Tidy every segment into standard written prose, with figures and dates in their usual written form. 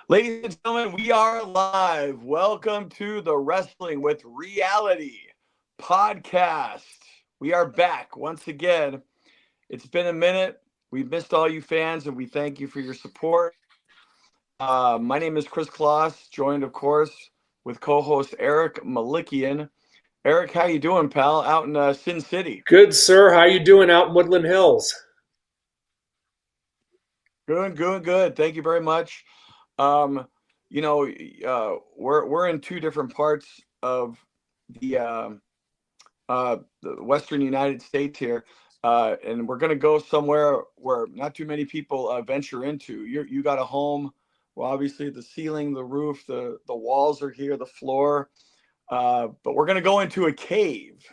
Ladies and gentlemen, we are live. Welcome to the Wrestling with Reality podcast. We are back once again. It's been a minute. We've missed all you fans, and we thank you for your support. My name is Kris Kloss, joined, of course, with co-host Eric Melikian. Eric, how you doing, pal? Out in Sin City. Good, sir. How you doing out in Woodland Hills? Good. Thank you very much. Um, we're in two different parts of the the Western United States here, and we're gonna go somewhere where not too many people venture into. You got a home. Well, obviously the ceiling, the roof, the walls are here, the floor. But we're gonna go into a cave.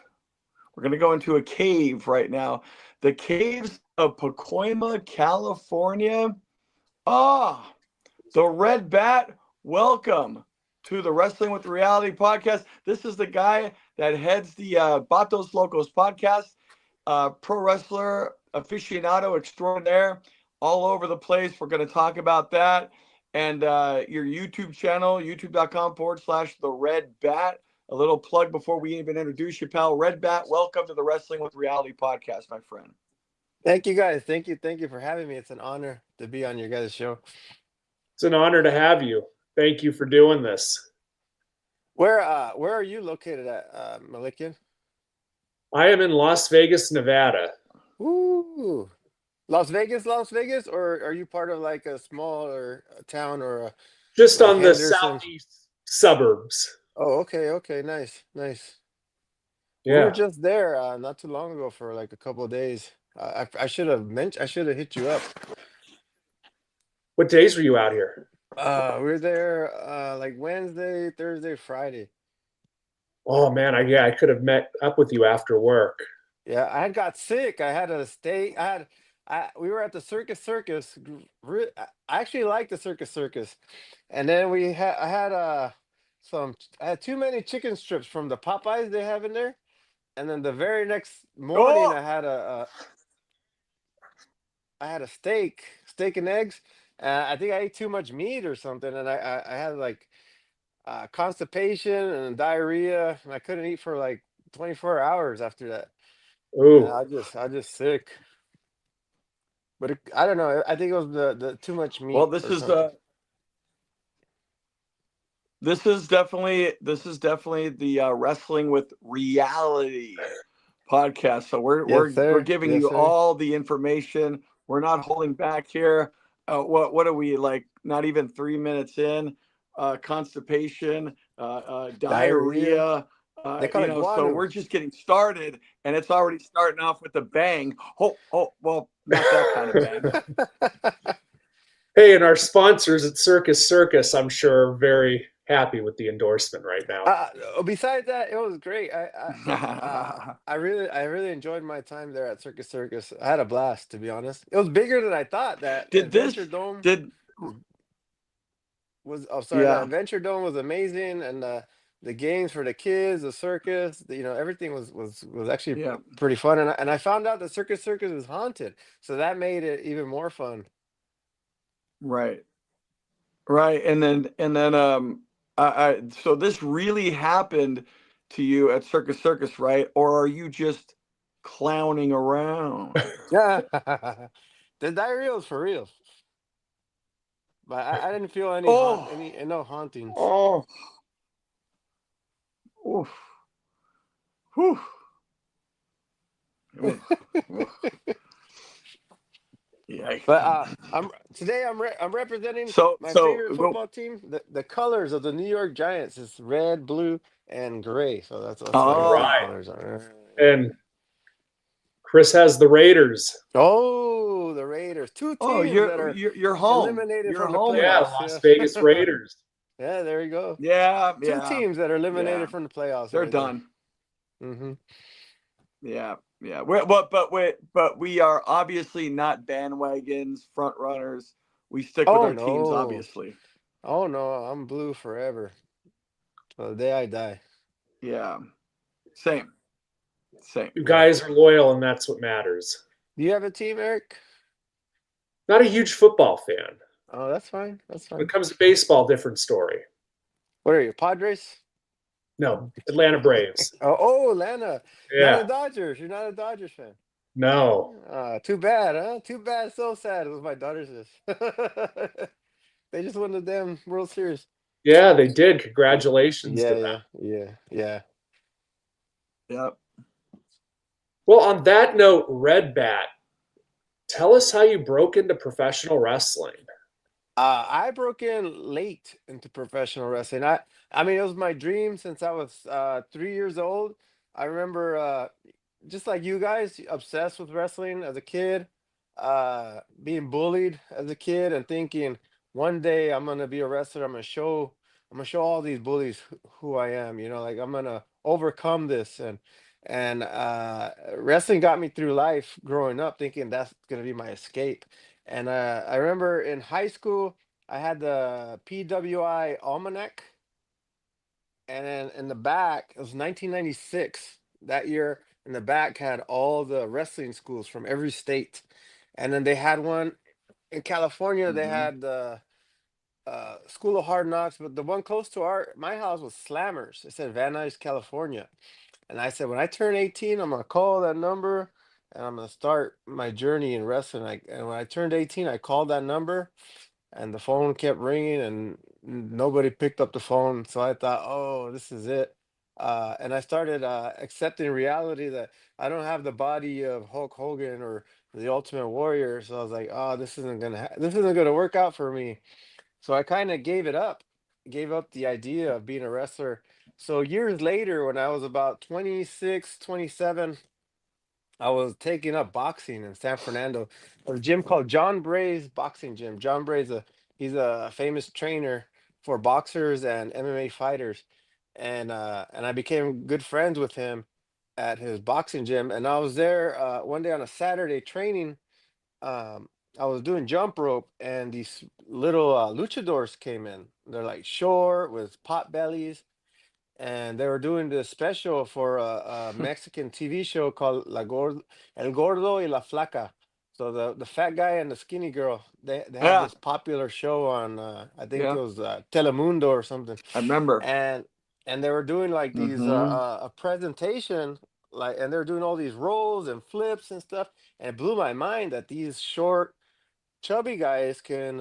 We're gonna go into a cave right now. The caves of Pacoima, California. Ah, the Red Bat, welcome to the Wrestling with Reality podcast. This is the guy that heads the Batos Locos podcast, pro wrestler aficionado extraordinaire, all over the place. We're going to talk about that and your YouTube channel, youtube.com/The Red Bat. A little plug before we even introduce you, pal. Red Bat, welcome to the Wrestling with Reality podcast, my friend. Thank you guys. Thank you for having me. It's an honor to be on your guys' show. It's an honor to have you. Thank you for doing this. Where are you located at, Melikian? I am in Las Vegas, Nevada. Ooh, Las Vegas, or are you part of like a smaller town or Just like on the Henderson? southeast suburbs. Oh, okay, nice. We Yeah. were just there not too long ago for like a couple of days. I should have hit you up. What days were you out here? We were there like Wednesday, Thursday, Friday. Oh man, I could have met up with you after work. Yeah, I had got sick. I had to stay. We were at the Circus. I actually like the Circus, and then I had too many chicken strips from the Popeyes they have in there, and then the very next morning I had a steak and eggs. I think I ate too much meat or something, and I had like constipation and diarrhea, and I couldn't eat for like 24 hours after that. Ooh. Yeah, I just sick. But I don't know. I think it was the too much meat. Well, or something. this is definitely the Wrestling with Reality podcast. So we're giving Yes, you sir. all the information. We're not holding back here. What are we, like, not even 3 minutes in? Constipation, diarrhea. They call it So guano. we're just getting started, and it's already starting off with a bang. Oh, well, not that kind of bang. Hey, and our sponsors at Circus, I'm sure, are very happy with the endorsement right now. Besides that, it was great. I really enjoyed my time there at Circus. I had a blast, to be honest. It was bigger than I thought. That Adventure Dome was. Oh, sorry. Yeah. The Adventure Dome was amazing, and the games for the kids, the circus, everything was actually pretty fun. And I found out that Circus is haunted, so that made it even more fun. Right. And then so this really happened to you at Circus, right? Or are you just clowning around? Yeah, the diarrhea was for real, but I didn't feel any no hauntings. Oh. Oof. Whew. Yeah. But I'm representing my favorite football team. The colors of the New York Giants is red, blue, and gray. So that's what right. colors are. And Kris has the Raiders. Oh, the Raiders. Two teams that are you're home. Eliminated you're from home. the playoffs. Yeah, Las Vegas Raiders. Yeah, there you go. Yeah. Two teams that are eliminated from the playoffs. They're done. Mm-hmm. Yeah. But we are obviously not bandwagons, front runners. We stick with our teams, obviously. Oh no, I'm blue forever. Till the day I die. Yeah. Same. You guys are loyal, and that's what matters. Do you have a team, Eric? Not a huge football fan. Oh, that's fine. That's When it fine. comes to baseball, different story. What are you, Padres? No, Atlanta Braves. Oh, Atlanta. Not Yeah, a Dodgers. You're not a Dodgers fan. no. Too bad, huh? Too bad. So sad. It was my daughter's is. They just won the damn World Series. Yeah, they did. Congratulations to Yeah, them. yeah, yeah, yeah. Yep. Well, on that note, Red Bat, tell us how you broke into professional wrestling. I broke in late into professional wrestling. I mean, it was my dream since I was 3 years old. I remember, just like you guys, obsessed with wrestling as a kid, being bullied as a kid, and thinking one day I'm gonna be a wrestler. I'm gonna show all these bullies who I am. You know, like I'm gonna overcome this, and wrestling got me through life growing up, thinking that's gonna be my escape. And I remember in high school, I had the PWI Almanac, and then in the back, it was 1996. That year, in the back had all the wrestling schools from every state. And then they had one in California, they Hmm. had the School of Hard Knocks, but the one close to my house was Slammers. It said Van Nuys, California. And I said, when I turn 18, I'm gonna call that number and I'm gonna start my journey in wrestling. And when I turned 18, I called that number and the phone kept ringing and nobody picked up the phone. So I thought, oh, this is it. And I started accepting reality that I don't have the body of Hulk Hogan or the Ultimate Warrior. So I was like, oh, this isn't gonna work out for me. So I kind of gave up the idea of being a wrestler. So years later, when I was about 26, 27, I was taking up boxing in San Fernando, at a gym called John Bray's Boxing Gym. John Bray's he's a famous trainer for boxers and MMA fighters, and I became good friends with him at his boxing gym. And I was there one day on a Saturday training. um, I was doing jump rope, and these little luchadors came in. They're like short with pot bellies, and they were doing this special for a Mexican TV show called El Gordo y la Flaca. So the fat guy and the skinny girl, they had Yeah. this popular show on I think it Yeah. was Telemundo or something, I remember. and and they were doing like these Hmm. a presentation, like, and they're doing all these rolls and flips and stuff, and it blew my mind that these short chubby guys can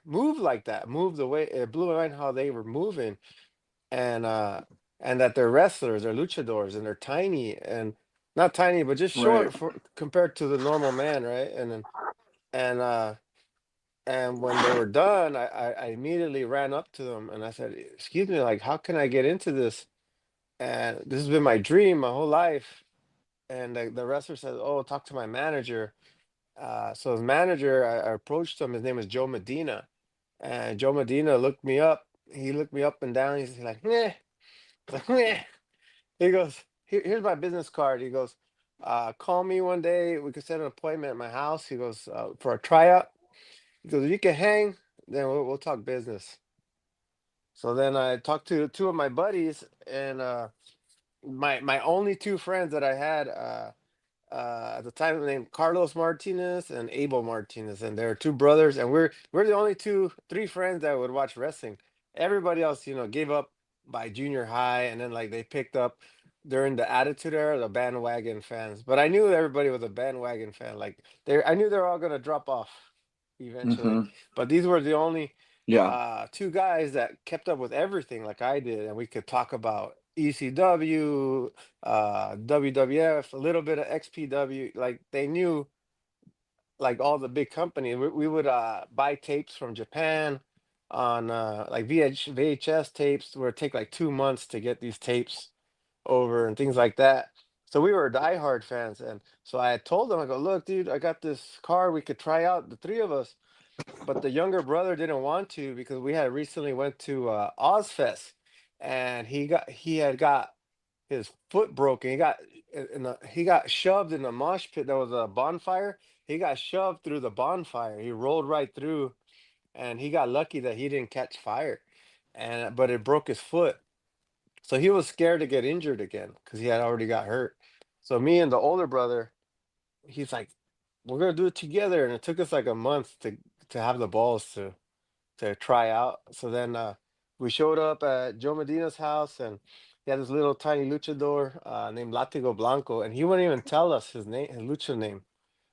move like that, move the way. It blew my mind how they were moving, and uh and that they're wrestlers, they're luchadors, and they're tiny, and not tiny but just Right. short for compared to the normal man, right? And uh and when they were done, I immediately ran up to them and I said, excuse me, like, how can I get into this? And this has been my dream my whole life. And the wrestler said, oh, talk to my manager. So his manager, I approached him. His name is Joe Medina, and Joe Medina looked me up. He looked me up and down. He's like, "Meh." I was like, "Meh." He goes, here's my business card. He goes, call me one day. We could set an appointment at my house. He goes, for a tryout. He goes, if you can hang, then we'll talk business. So then I talked to two of my buddies, and my only two friends that I had at the time named Carlos Martinez and Abel Martinez, and they're two brothers, and we're the only three friends that would watch wrestling. Everybody else, gave up by junior high, and then like they picked up during the Attitude Era, the bandwagon fans. But I knew everybody was a bandwagon fan. Like I knew they were all gonna drop off eventually. Hmm. But these were the only Yeah. two guys that kept up with everything like I did, and we could talk about ECW, WWF, a little bit of XPW. Like they knew like all the big companies. We would buy tapes from Japan on like VHS tapes, where it take like 2 months to get these tapes over and things like that. So we were diehard fans, and so I had told them, I go, look, dude, I got this car we could try out, the three of us. But the younger brother didn't want to because we had recently went to Ozfest, and he had got his foot broken. He got shoved in the mosh pit. There was a bonfire. He got shoved through the bonfire. He rolled right through, and he got lucky that he didn't catch fire, and but it broke his foot. So he was scared to get injured again because he had already got hurt. So me and the older brother, he's like, we're gonna do it together, and it took us like a month to have the balls to. to try out. So then we showed up at Joe Medina's house, and he had this little tiny luchador named Latigo Blanco, and he wouldn't even tell us his name, his lucha name,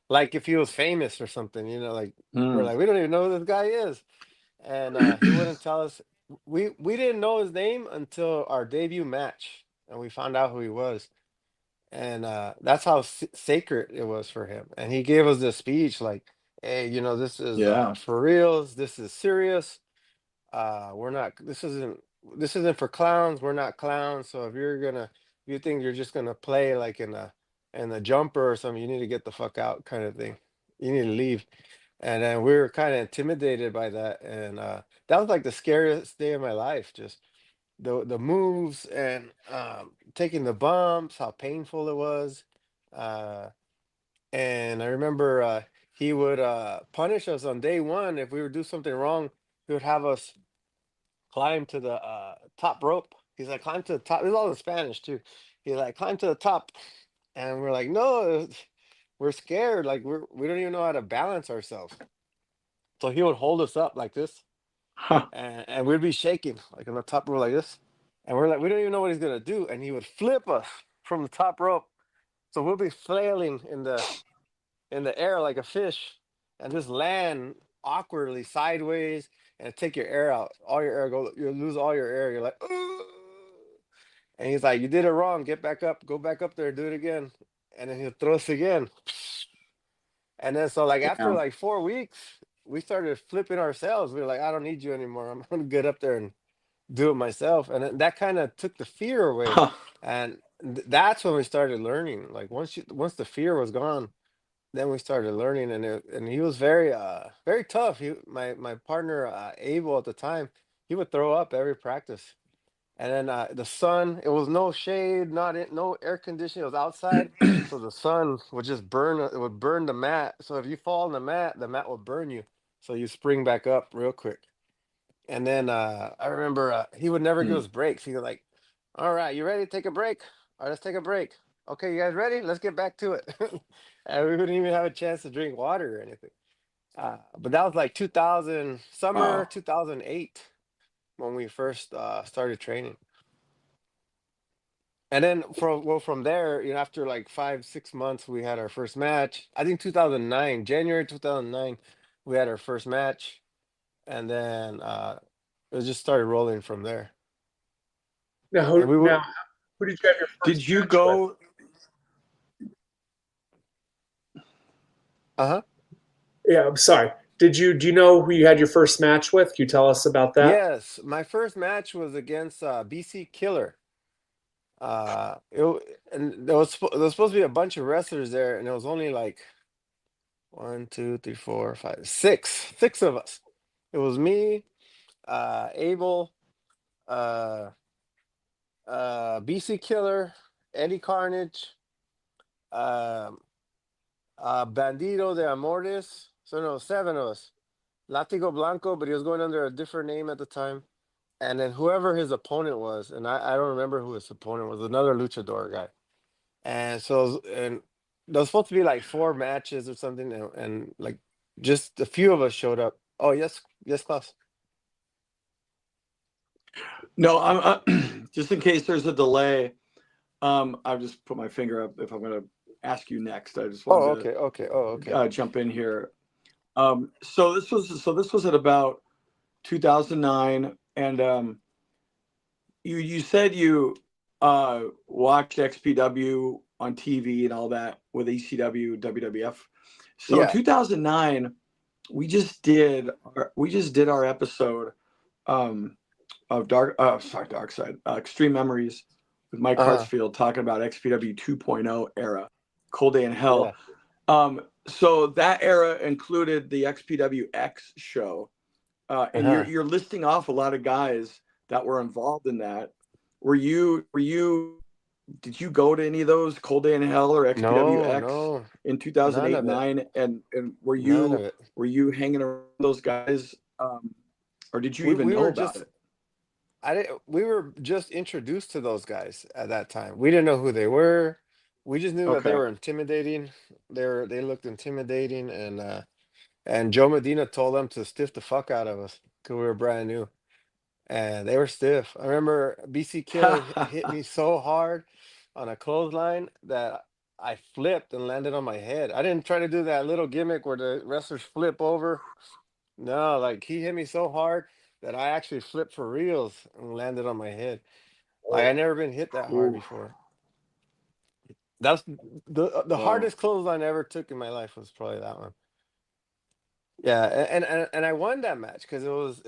like if he was famous or something. Like we're Hmm. like, we don't even know who this guy is, and he wouldn't tell us. We didn't know his name until our debut match, and we found out who he was, and that's how sacred it was for him. And he gave us this speech like, "Hey, this is Yeah. for reals. This is serious. We're not. This isn't for clowns. We're not clowns. So if you think you're just gonna play like in the jumper or something, you need to get the fuck out, kind of thing. You need to leave." And then we were kind of intimidated by that, and that was like the scariest day of my life. Just the moves and taking the bumps, how painful it was. Uh, and I remember he would punish us on day one if we would do something wrong. He would have us climb to the top rope. He's like, climb to the top. It's all in Spanish too. He's like, climb to the top, and we're like, no, we're scared. Like we don't even know how to balance ourselves. So he would hold us up like this, Huh. and we'd be shaking like on the top rope like this, and we're like, we don't even know what he's gonna do, and he would flip us from the top rope, so we'll be flailing in the air like a fish, and just land awkwardly sideways and take your air out, all your air go, you lose all your air. You're like, "Ugh." And he's like, you did it wrong. Get back up, go back up there, do it again, and then he'll throw us again. And then so like after Yeah. like 4 weeks, we started flipping ourselves. We were like, I don't need you anymore. I'm gonna get up there and do it myself. And that kind of took the fear away. Huh. And that's when we started learning. Like once the fear was gone, then we started learning. And he was very tough. My partner Abel at the time, he would throw up every practice. And then the sun, it was no shade, no air conditioning. It was outside, so the sun would just burn. It would burn the mat. So if you fall on the mat will burn you. So you spring back up real quick. And then I remember he would never give Hmm. us breaks. He was like, "All right, you ready? Take a break. All right, let's take a break. Okay, you guys ready? Let's get back to it." And we wouldn't even have a chance to drink water or anything. But that was like 2000 summer Wow. 2008 when we first started training. And then from there, after like 5 6 months, we had our first match. I think 2009, January 2009, we had our first match, and then it just started rolling from there. Now, And we would, who did you have your Did first you match with? go? uh-huh. Yeah, I'm sorry. Do you know who you had your first match with? Can you tell us about that? Yes, my first match was against BC Killer. And there was supposed to be a bunch of wrestlers there, and it was only like one, two, three, four, five, six of us. It was me, Abel, uh, BC Killer, Eddie Carnage, um, Bandito de Amores. So no, seven of us. Latigo Blanco, but he was going under a different name at the time. And then whoever his opponent was, and I don't remember who his opponent was, another luchador guy. And so and there was supposed to be like 4 matches or something, and like just a few of us showed up. Oh yes, Klaus. No, I'm just in case there's a delay. I'll just put my finger up if I'm going to ask you next. I just Oh, wanted okay. Oh, okay. to jump in here. So this was at about 2009, and you said you watched XPW on TV and all that with ECW, WWF. So in Yeah. 2009, we just did our episode of Dark Side, Extreme Memories with Mike Uh-huh. Hartsfield talking about XPW 2.0 era, Cold Day in Yeah. Hell. So that era included the XPWX show, and you're Uh-huh. you're listing off a lot of guys that were involved in that. Were you did you go to any of those Cold Day in Hell or No, XPWX no, in none 2008 of it. 9, and were None of you it. were you hanging around those guys, or did you even We know were about just it? I didn't we were just introduced to those guys at that time. We didn't know who they were. We just knew that they Okay. were intimidating. They looked intimidating, and and Joe Medina told them to stiff the fuck out of us because we were brand new, and they were stiff. I remember BC Killer hit me so hard on a clothesline that I flipped and landed on my head. I didn't try to do that little gimmick where the wrestlers flip over. No, like he hit me so hard that I actually flipped for reals and landed on my head. Like I never been hit that hard Ooh. before. That's the Wow. hardest clothesline I ever took in my life was probably that one. Yeah, and I won that match because it was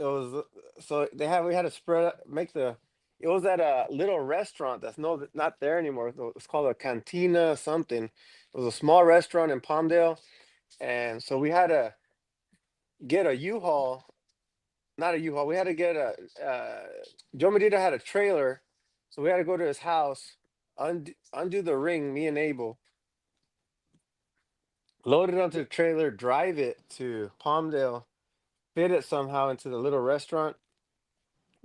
so we had to make the it was at a little restaurant that's not there anymore. It's called a Cantina something. It was a small restaurant in Palmdale, and so we had to get a U-Haul, not a U-Haul. We had to get a Joe Medina had a trailer, so we had to go to his house, undo the ring, me and Abel, load it onto the trailer, drive it to Palmdale, fit it somehow into the little restaurant,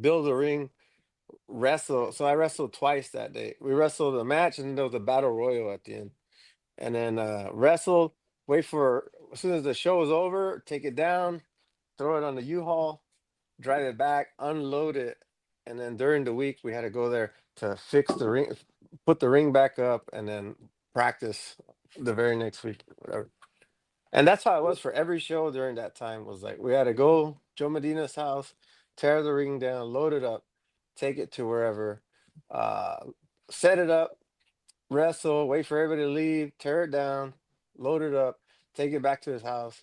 build a ring, wrestle. So I wrestled twice that day. We wrestled a match, and then there was a battle royal at the end. And then wrestled, wait for as soon as the show was over, take it down, throw it on the U-Haul, drive it back, unload it, and then during the week we had to go there to fix the ring, put the ring back up, and then practice the very next week. Whatever. And that's how it was for every show during that time. Was like we had to go Joe Medina's house, tear the ring down, load it up, take it to wherever, uh, set it up, wrestle, wait for everybody to leave, tear it down, load it up, take it back to his house,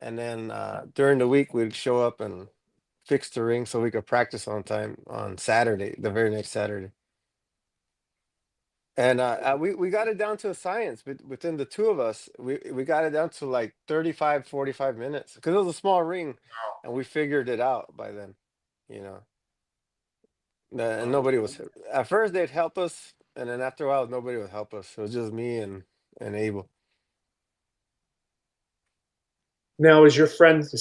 and then during the week we'd show up and fix the ring so we could practice on time on Saturday, the very next Saturday. And we got it down to a science within the two of us. We got it down to like 35, 45 minutes because it was a small ring, and we figured it out by then, you know. And nobody was at first they'd help us, and then after a while nobody would help us. It was just me and Abel. Now, is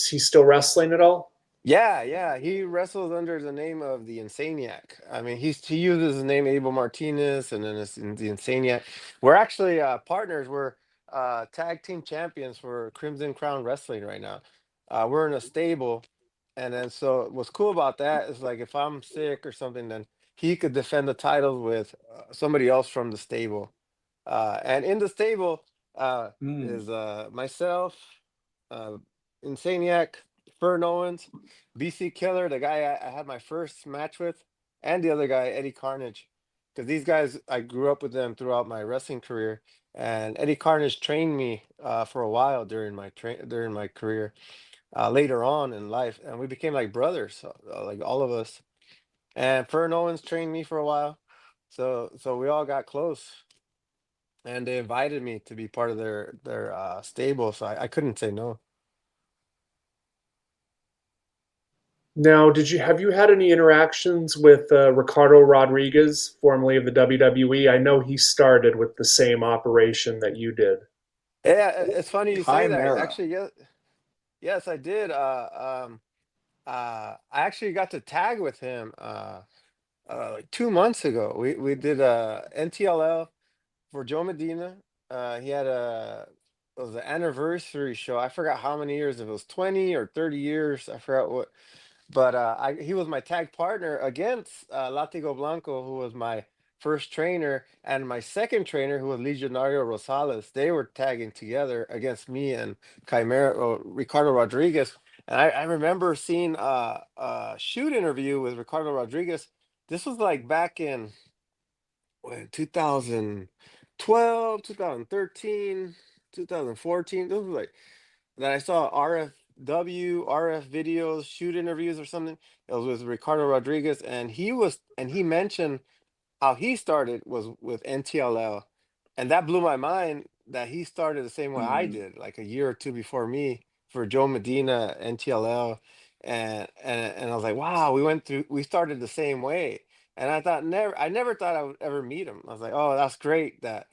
he still wrestling at all? Yeah, he wrestles under the name of the Insaniac. I mean, he uses the name Abel Martinez, and then it's in the Insaniac. We're actually partners. We're tag team champions for Crimson Crown Wrestling right now. We're in a stable, and then so what's cool about that is like if I'm sick or something, then he could defend the title with somebody else from the stable. And in the stable is myself, uh, Insaniac, Fern Owens, BC Killer, the guy I had my first match with, and the other guy, Eddie Carnage. Because these guys, I grew up with them throughout my wrestling career, and Eddie Carnage trained me for a while during my career. Later on in life, and we became like brothers, like all of us. And Fern Owens trained me for a while, so we all got close, and they invited me to be part of their stable, so I couldn't say no. Now, have you had any interactions with Ricardo Rodriguez, formerly of the WWE? I know he started with the same operation that you did. Yeah, it's funny you say that. Chimera. Actually, yes, I did. I actually got to tag with him like 2 months ago. We did NTLL for Joe Medina. He had it was an anniversary show. I forgot how many years. If it was 20 or 30 years. I forgot what. But he was my tag partner against Latigo Blanco, who was my first trainer, and my second trainer, who was Legionario Rosales. They were tagging together against me and Ricardo Rodriguez. And I remember seeing a shoot interview with Ricardo Rodriguez. This was like back in 2012, 2013, 2014. This was like that I saw RF videos, shoot interviews or something. It was with Ricardo Rodriguez, and he mentioned how he started was with NTLL, and that blew my mind that he started the same way I Mm, did, like a year or two before me for Joe Medina NTLL, and I was like, wow, we started the same way, and I never thought I would ever meet him. I was like, oh, that's great that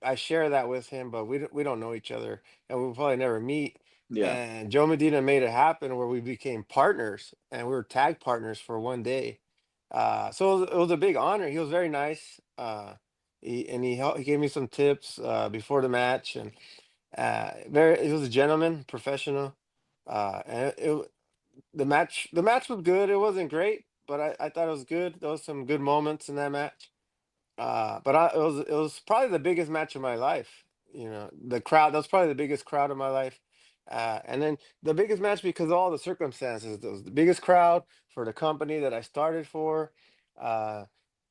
I share that with him, but we don't know each other, and we'll probably never meet. yeah. And Joe Medina made it happen where we became partners, and we were tag partners for one day. So it was a big honor. He was very nice. He gave me some tips before the match, and he was a gentleman, professional. And the match was good. It wasn't great, but I thought it was good. There was some good moments in that match. But it was probably the biggest match of my life. The crowd. That was probably the biggest crowd of my life. And then the biggest match because of all the circumstances. It was the biggest crowd for the company that I started for.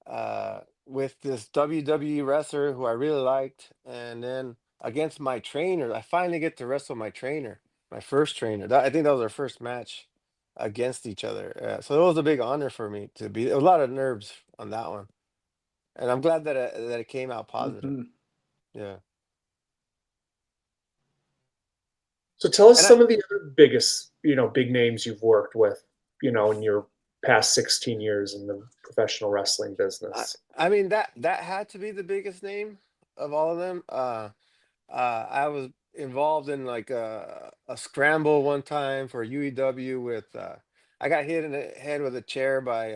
Uh, with this WWE wrestler who I really liked, and then against my trainer, I finally get to wrestle my trainer, my first trainer. I think that was our first match against each other. So it was a big honor for me to be. A lot of nerves on that one, and I'm glad that it came out positive. Hmm. Yeah, So tell us and some of the other biggest, big names you've worked with, in your past 16 years in the professional wrestling I, business. I mean that had to be the biggest name of all of them. I was involved in like a scramble one time for UEW with I got hit in the head with a chair by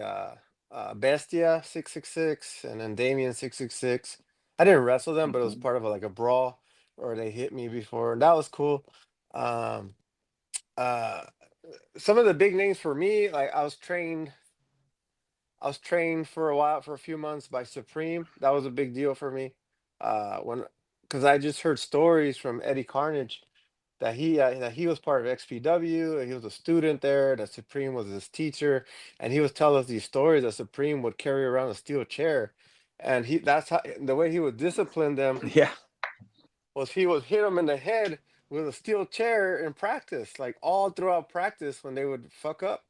Bestia 666 and then Damien 666. I didn't wrestle them, but it was Hmm. part of like a brawl, or they hit me before, and that was cool. Um, uh, some of the big names for me, like I was trained for a while, for a few months by Supreme. That was a big deal for me. When Because I just heard stories from Eddie Carnage that he was part of XPW. He was a student there. That Supreme was his teacher, and he was telling us these stories that Supreme would carry around a steel chair, and that's how the way he would discipline them Yeah. was he would hit them in the head with a steel chair in practice, like all throughout practice when they would fuck up.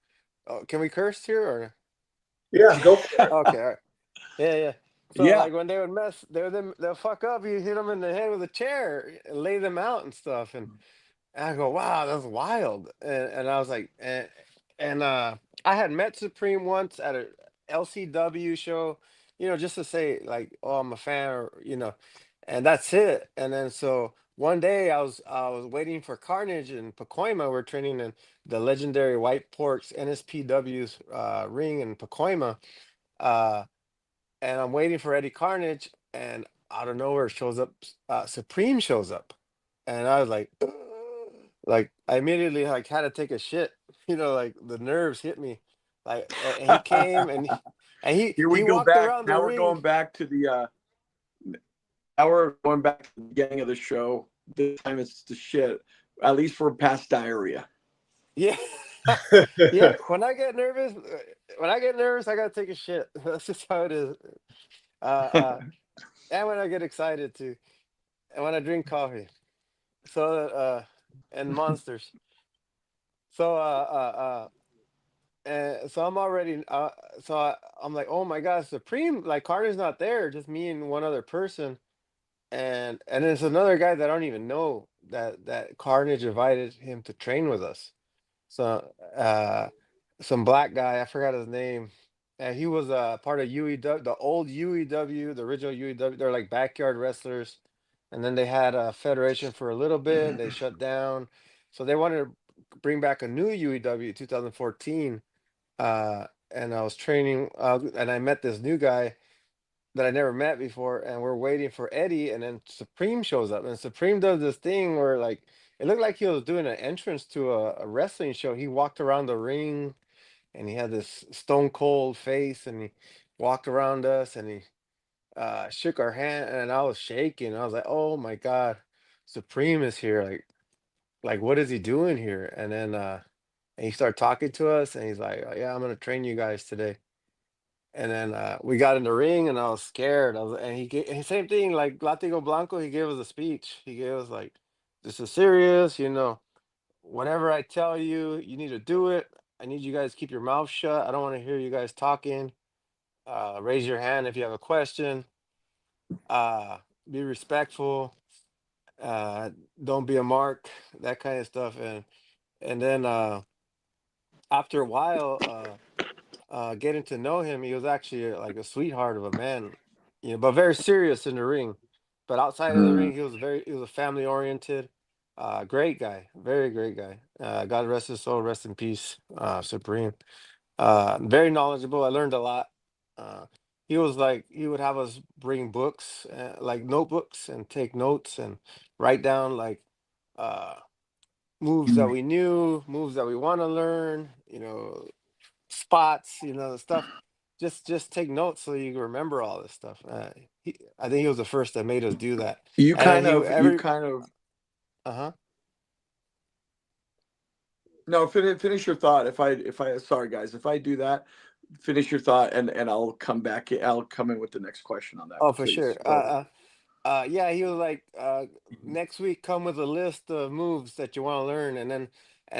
Oh, can we curse here or? Yeah, go for it. Okay, all right. Yeah, yeah. So Yeah. like when they would mess, they'll fuck up. You hit them in the head with a chair, and lay them out and stuff. And I go, wow, that's wild. And I was like, and I had met Supreme once at a LCW show, just to say like, oh, I'm a fan, or. And that's it. And then so one day I was waiting for Carnage in Pacoima. We're training in the legendary White Porks NSPW's ring in Pacoima. Uh, and I'm waiting for Eddie Carnage, and out of nowhere shows up, Supreme shows up, and I was like, like I immediately like had to take a shit, like the nerves hit me, like, and he came and he Here we he go walked back. around the Now we're ring. going back to the now we're going back to the beginning of the show. This time it's the shit. At least for past diarrhea. Yeah, yeah. When I get nervous, I gotta take a shit. That's just how it is. Uh, and when I get excited too, and when I drink coffee, so and monsters. So and so I'm already I'm like, oh my god, Supreme, like Carter's not there, just me and one other person, and there's another guy that I don't even know that Carnage invited him to train with us. So some black guy, I forgot his name, and he was part of UEW, the old UEW, the original UEW. They're like backyard wrestlers, and then they had a federation for a little bit. They shut down, so they wanted to bring back a new UEW 2014. And I was training, and I met this new guy that I never met before, and we're waiting for Eddie, and then Supreme shows up, and Supreme does this thing where like it looked like he was doing an entrance to a wrestling show. He walked around the ring, and he had this stone cold face, and he walked around us, and he shook our hand, and I was shaking. I was like, "Oh my God, Supreme is here! Like what is he doing here?" And then and he started talking to us, and he's like, "Yeah, I'm gonna train you guys today." And then we got in the ring, and I was scared. And he same thing like Latigo Blanco. He gave us a speech. He gave us like, "This is serious. Whatever I tell you, you need to do it. I need you guys to keep your mouth shut. I don't want to hear you guys talking. Raise your hand if you have a question. Uh, be respectful. Uh, don't be a mark. That kind of stuff." And then after a while, getting to know him, he was actually like a sweetheart of a man, but very serious in the ring. But outside of the ring, he was a family oriented, great guy, very great guy. God rest his soul, rest in peace, Supreme. Very knowledgeable. I learned a lot. Uh, he would have us bring books, like notebooks, and take notes and write down like uh, moves that we knew, moves that we want to learn, spots, the stuff. Just take notes so you remember all this stuff. I think he was the first that made us do that. You And then kind he of, you every kind of, uh-huh. no, finish your thought. Sorry guys, if I do that, finish your thought and I'll come back. I'll come in with the next question on that, Oh, for sure. please. Go. Yeah, he was like, next week come with a list of moves that you want to learn, and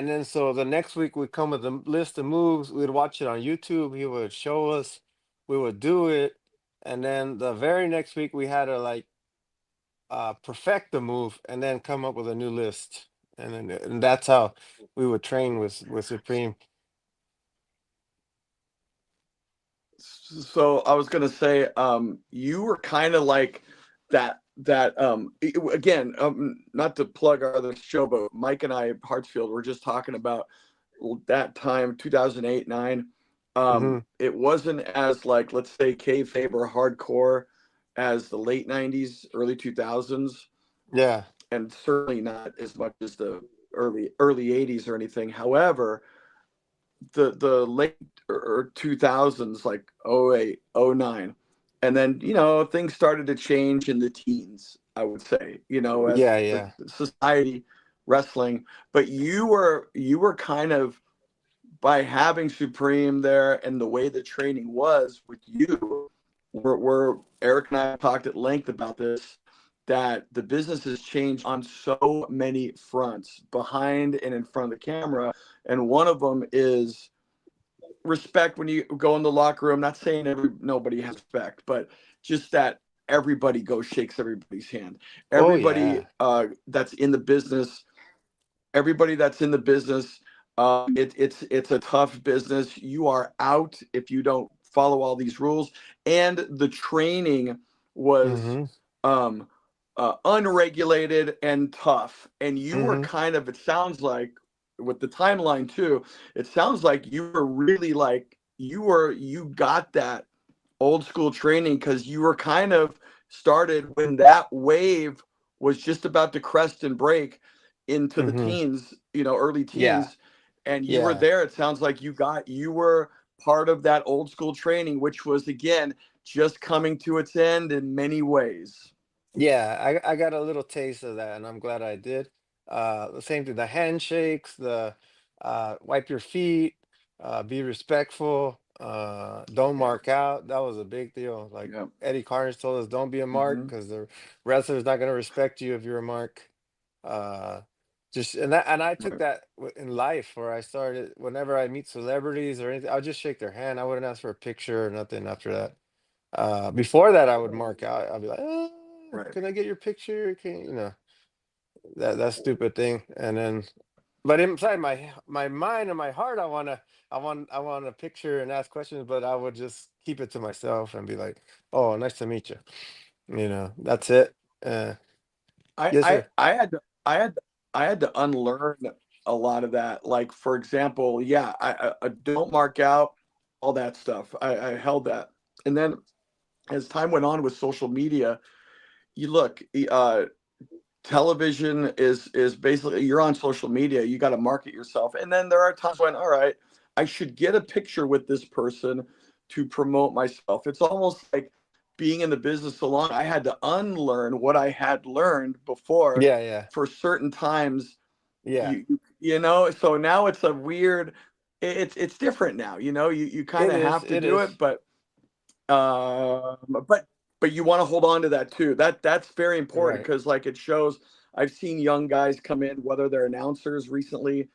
then so the next week we come with a list of moves. We'd watch it on YouTube. He would show us. We would do it, and then the very next week we had to like perfect the move, and then come up with a new list, and that's how we would train with Supreme. So I was gonna say, you were kind of like again, not to plug our other show, but Mike and I, Hartsfield, were just talking about that time, 2008, 9. Hmm. It wasn't as like, let's say, kayfabe or hardcore as the late 90s, early 2000s, Yeah. and certainly not as much as the early 80s or anything. However, the late or 2000s, like '08, '09, and then things started to change in the teens, I would say, as Yeah. the Yeah. society, wrestling. But you were kind of, by having Supreme there and the way the training was with you, where Eric and I talked at length about this, that the business has changed on so many fronts, behind and in front of the camera. And one of them is respect. When you go in the locker room, not saying nobody has respect, but just that everybody goes, shakes everybody's hand. Oh Everybody yeah. that's in the business, everybody that's in the business, it's a tough business. You are out if you don't follow all these rules. And the training was Hmm. unregulated and tough. And you were Hmm. kind of, it sounds like, with the timeline too, it sounds like you were really like, you got that old school training because you were kind of started when that wave was just about to crest and break into the Hmm. teens, early Yeah. teens, and you were Yeah. there. It sounds like you were part of that old school training, which was, again, just coming to its end in many ways. Yeah, I got a little taste of that, and I'm glad I did. The same thing, the handshakes, the wipe your feet, be respectful, don't Yeah, mark out. That was a big deal. Like yeah. Eddie Carnes told us, don't be a mark Hmm. because the wrestler's not going to respect you if you're a mark. Uh, and I took Right. that in life where I started whenever I meet celebrities or anything, I'll just shake their hand. I wouldn't ask for a picture or nothing after that. Before that, I would mark out. I'd be like, Right. "Can I get your picture? Can that stupid thing?" And then, but inside my mind and my heart, I want a picture and ask questions, but I would just keep it to myself and be like, "Oh, nice to meet you." That's it. Uh, I yes, I sir. I had to I had I had to unlearn a lot of that. Like, for example, yeah, I don't mark out, all that stuff. I held that, and then as time went on with social media, you look, television is basically, you're on social media. You got to market yourself, and then there are times when, all right, I should get a picture with this person to promote myself. It's almost like being in the business so long, I had to unlearn what I had learned before Yeah, yeah, for certain times. yeah. So now it's a weird, it's different now. You kind It of is. have to It do is. it, but you want to hold on to that too. That's very important Right. because, like, it shows. I've seen young guys come in, whether they're announcers recently,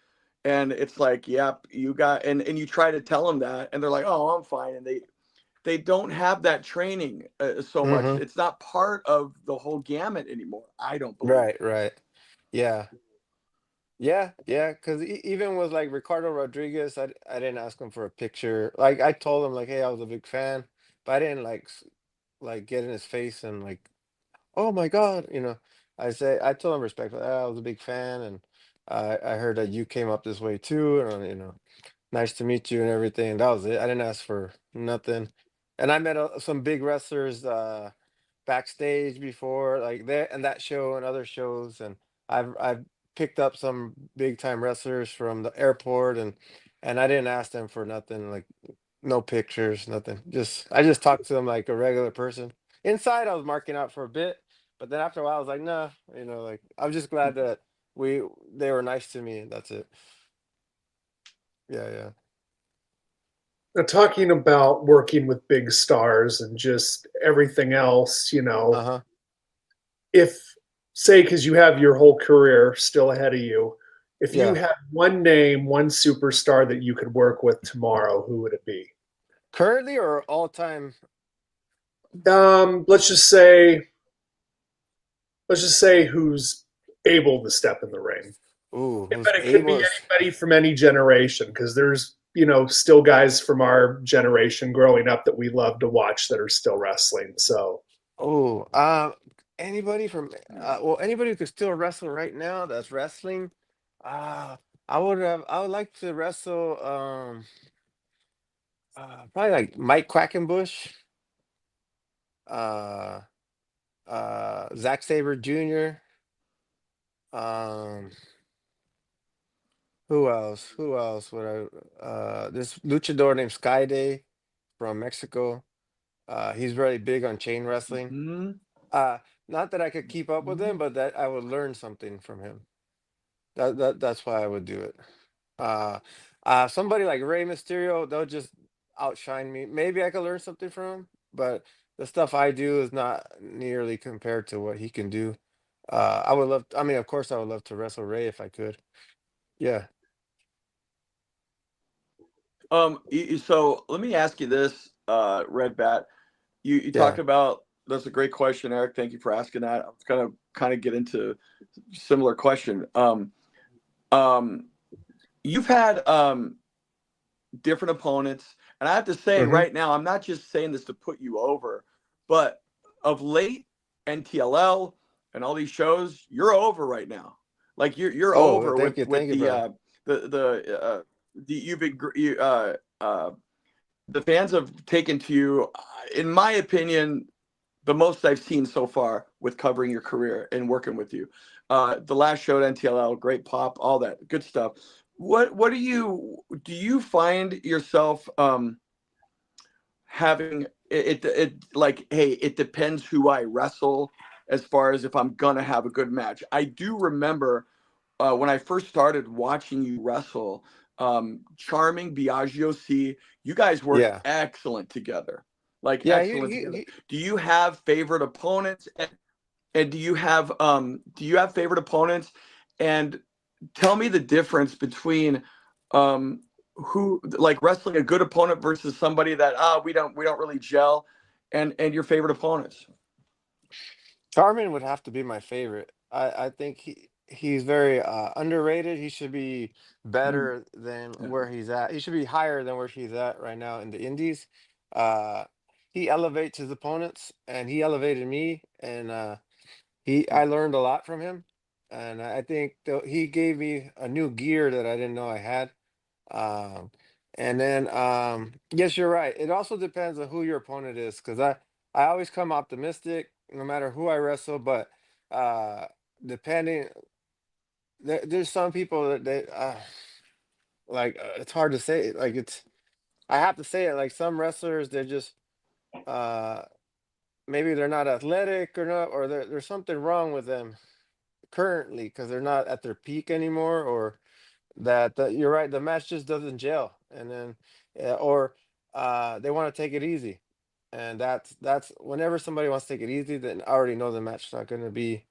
and it's like, yep, you got, and you try to tell them that, and they're like, oh, I'm fine, and they don't have that training so much. Mm-hmm. It's not part of the whole gamut anymore, I don't believe. Right. Right. Yeah. Yeah, yeah, because even with like Ricardo Rodriguez, I didn't ask him for a picture. Like I told him like, hey, I was a big fan, but I didn't like get in his face and like, oh my God, I told him respectfully, I was a big fan, and I heard that you came up this way too, and nice to meet you and everything. That was it. I didn't ask for nothing, and I met some big wrestlers backstage before, like there and that show and other shows, and I've picked up some big time wrestlers from the airport, and I didn't ask them for nothing, like no pictures, nothing. Just I just talked to them like a regular person. Inside, I was marking out for a bit, but then after a while, I was like, nah, like I'm just glad that we they were nice to me. That's it. Yeah, yeah. Now, talking about working with big stars and just everything else, Uh-huh. if, say, because you have your whole career still ahead of you, if you Yeah. had one name, one superstar that you could work with tomorrow, who would it be? Currently or all time? Let's just say, who's able to step in the ring. Ooh, who's But it could be able? anybody from any generation, because there's, still guys from our generation growing up that we love to watch that are still wrestling. So, Oh, anybody from well, anybody who could still wrestle right now that's wrestling. Uh, I would like to wrestle probably like Mike Quackenbush, uh Zack Sabre Jr. Um who else? Who else would this luchador named Skyday from Mexico. He's really big on chain wrestling. Mhm. Uh Not that I could keep up with him, Mhm. but that I would learn something from him. That's why I would do it. Uh, Somebody like Rey Mysterio, they'll just outshine me. Maybe I could learn something from him, but the stuff I do is not nearly compared to what he can do. I would love. I mean, of course, I would love to wrestle Ray if I could. Yeah, So let me ask you this, Red Bat. You talked yeah, about, that's a great question, Eric. Thank you for asking that. I was gonna kind of get into similar question. Um, you've had different opponents, and I have to say hmm, right now, I'm not just saying this to put you over, but of late, NTLL and all these shows, you're over right now. Like you're oh, well, over with thank you, brother. the you've been the fans have taken to you, in my opinion, the most I've seen so far with covering your career and working with you. The last show at NTLL, great pop, all that good stuff. What do you find yourself having it like, hey, it depends who I wrestle as far as if I'm gonna have a good match. I do remember when I first started watching you wrestle, Charming, Biagio C, you guys worked Yeah, excellent together. Like yeah. excellent together. Do you have favorite opponents? And do you have favorite opponents? And tell me the difference between who, like, wrestling a good opponent versus somebody that we don't really gel, and your favorite opponents. Carmen would have to be my favorite. I think he's very underrated. He should be Mm, better than yeah. where he's at. He should be higher than where he's at right now in the Indies. Uh, he elevates his opponents, and he elevated me, and he I learned a lot from him, and I think he gave me a new gear that I didn't know I had. Um, and then yes, you're right. It also depends on who your opponent is, because I always come optimistic no matter who I wrestle, but uh depending there's some people that like it's hard to say. Like it's I have to say it, like some wrestlers they're just uh maybe they're not athletic or not, or there's something wrong with them currently because they're not at their peak anymore, or that you're right, the match just doesn't gel, and then or they want to take it easy, and that's whenever somebody wants to take it easy, then I already know the match's not going to be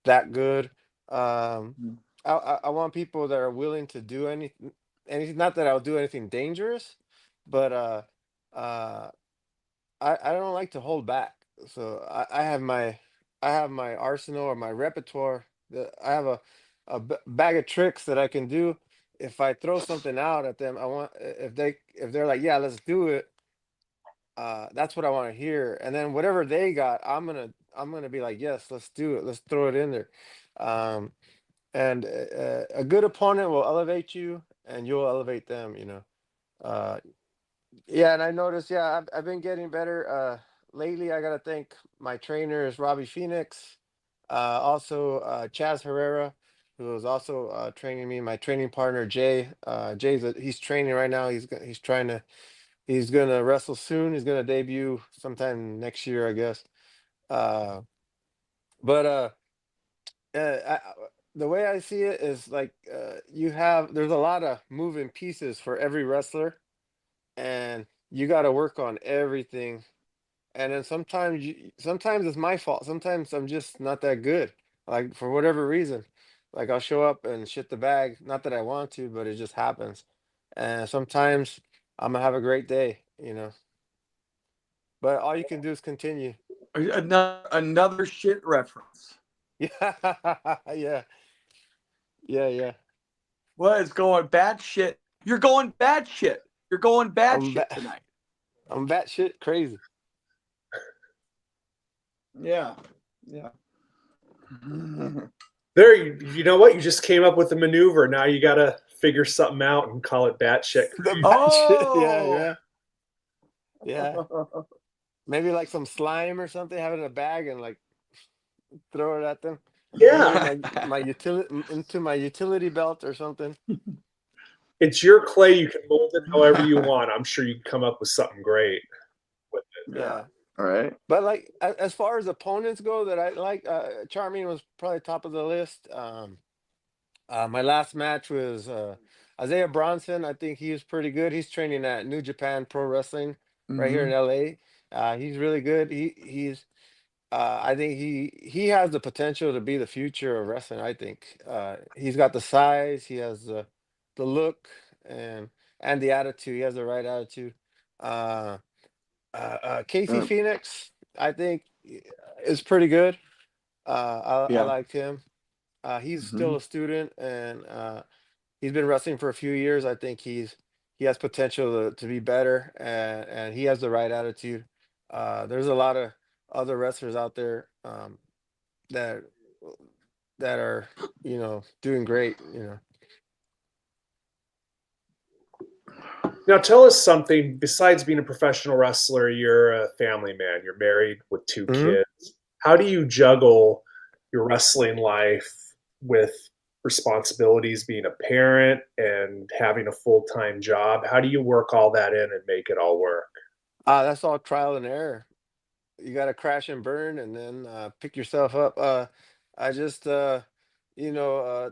that good. um Mm. I want people that are willing to do anything, not that I'll do anything dangerous, but uh I don't like to hold back. So I have my arsenal or my repertoire. I have bag of tricks that I can do. If I throw something out at them, I want if they're like, yeah, let's do it. That's what I want to hear. And then whatever they got, I'm gonna be like, yes, let's do it. Let's throw it in there. Um, and a good opponent will elevate you, and you'll elevate them. Uh, yeah, and I noticed, yeah, I've been getting better. Lately, I gotta thank my trainers, Robbie Phoenix, also Chaz Herrera. who was also training me. My training partner Jay. He's training right now. He's gonna wrestle soon. He's gonna debut sometime next year, I guess. Uh, but the way I see it is like there's a lot of moving pieces for every wrestler, and you got to work on everything. And then sometimes it's my fault. Sometimes I'm just not that good, like for whatever reason. Like I'll show up and shit the bag. Not that I want to, but it just happens. And sometimes I'm gonna have a great day, you know. But all you can do is continue. Another shit reference. Yeah, yeah, yeah, yeah. What is going bad shit? You're going bad shit. You're going bad I'm shit ba- tonight. I'm batshit crazy. Yeah. Yeah. There, you know what? You just came up with a maneuver. Now you got to figure something out and call it batshit. The batshit. Yeah, Oh. yeah, yeah. Maybe like some slime or something. Have it in a bag and like throw it at them. Put it Yeah, in my utility into my utility belt or something. it's your clay. You can mold it however you want. I'm sure you can come up with something great with it. Yeah. Yeah. All right. But like as far as opponents go that I like, Charming was probably top of the list. My last match was Isaiah Bronson. I think he was pretty good. He's training at New Japan Pro Wrestling right here in LA. He's really good. He's I think he has the potential to be the future of wrestling. I think he's got the size, he has the look, and the attitude. He has the right attitude. Uh, Casey Mm. Phoenix, I think, is pretty good. I Yeah. liked him. He's still Mhm. a student, and he's been wrestling for a few years. I think he has potential to be better, and he has the right attitude. There's a lot of other wrestlers out there that that are doing great. Now, tell us something. Besides being a professional wrestler, you're a family man. You're married with two Hmm. kids. How do you juggle your wrestling life with responsibilities, being a parent and having a full time job? How do you work all that in and make it all work? That's all trial and error. You got to crash and burn, and then pick yourself up. I just you know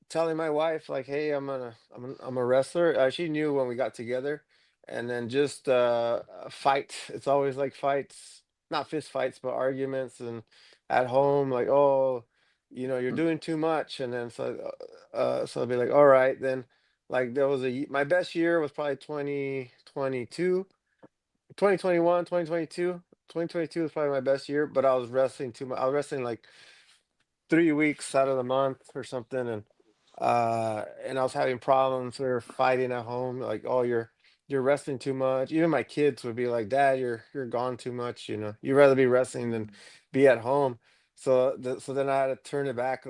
telling my wife like, "Hey, I'm a wrestler." She knew when we got together, and then just fight. It's always like fights, not fist fights, but arguments, and at home, like, "Oh, you're doing too much," and then so I'll be like, "All right, then." Like there was my best year was probably 2022, 2021, 2022. 2022 was probably my best year, but I was wrestling too much. I was wrestling like 3 weeks out of the month or something, and I was having problems. We were fighting at home, like, "Oh, you're wrestling too much." Even my kids would be like, "Dad, you're gone too much. You'd rather be wrestling than be at home." So then I had to turn it back,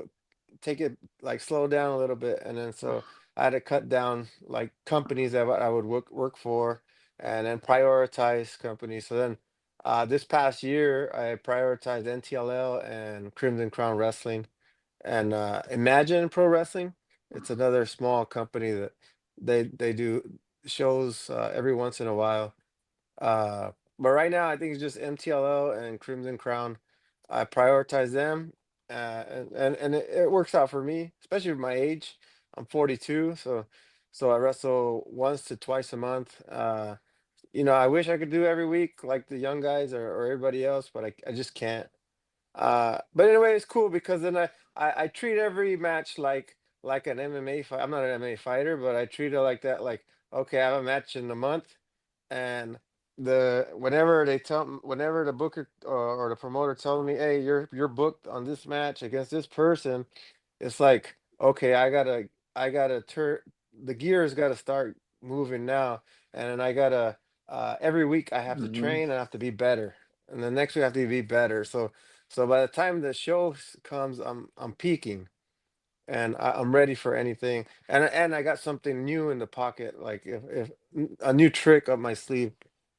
take it like slow down a little bit, and then so I had to cut down like companies that I would work for, and then prioritize companies. So then this past year I prioritized NTLL and Crimson Crown Wrestling and Imagine Pro Wrestling. It's another small company that they do shows every once in a while. But right now, I think it's just MTLO and Crimson Crown. I prioritize them, and it works out for me, especially with my age. I'm 42, so I wrestle once to twice a month. I wish I could do every week like the young guys or everybody else, but I just can't. But anyway, it's cool because then I treat every match like an MMA fight. I'm not an MMA fighter, but I treat it like that. Like, okay, I have a match in a month, and whenever the booker or the promoter tells me, "Hey, you're booked on this match against this person," it's like, okay, I gotta turn the gears, got to start moving now, and then I gotta every week I have to Mhm. train and I have to be better, and the next week I have to be better. So by the time the show comes, I'm peaking, and I'm ready for anything. And I got something new in the pocket, like if a new trick up my sleeve.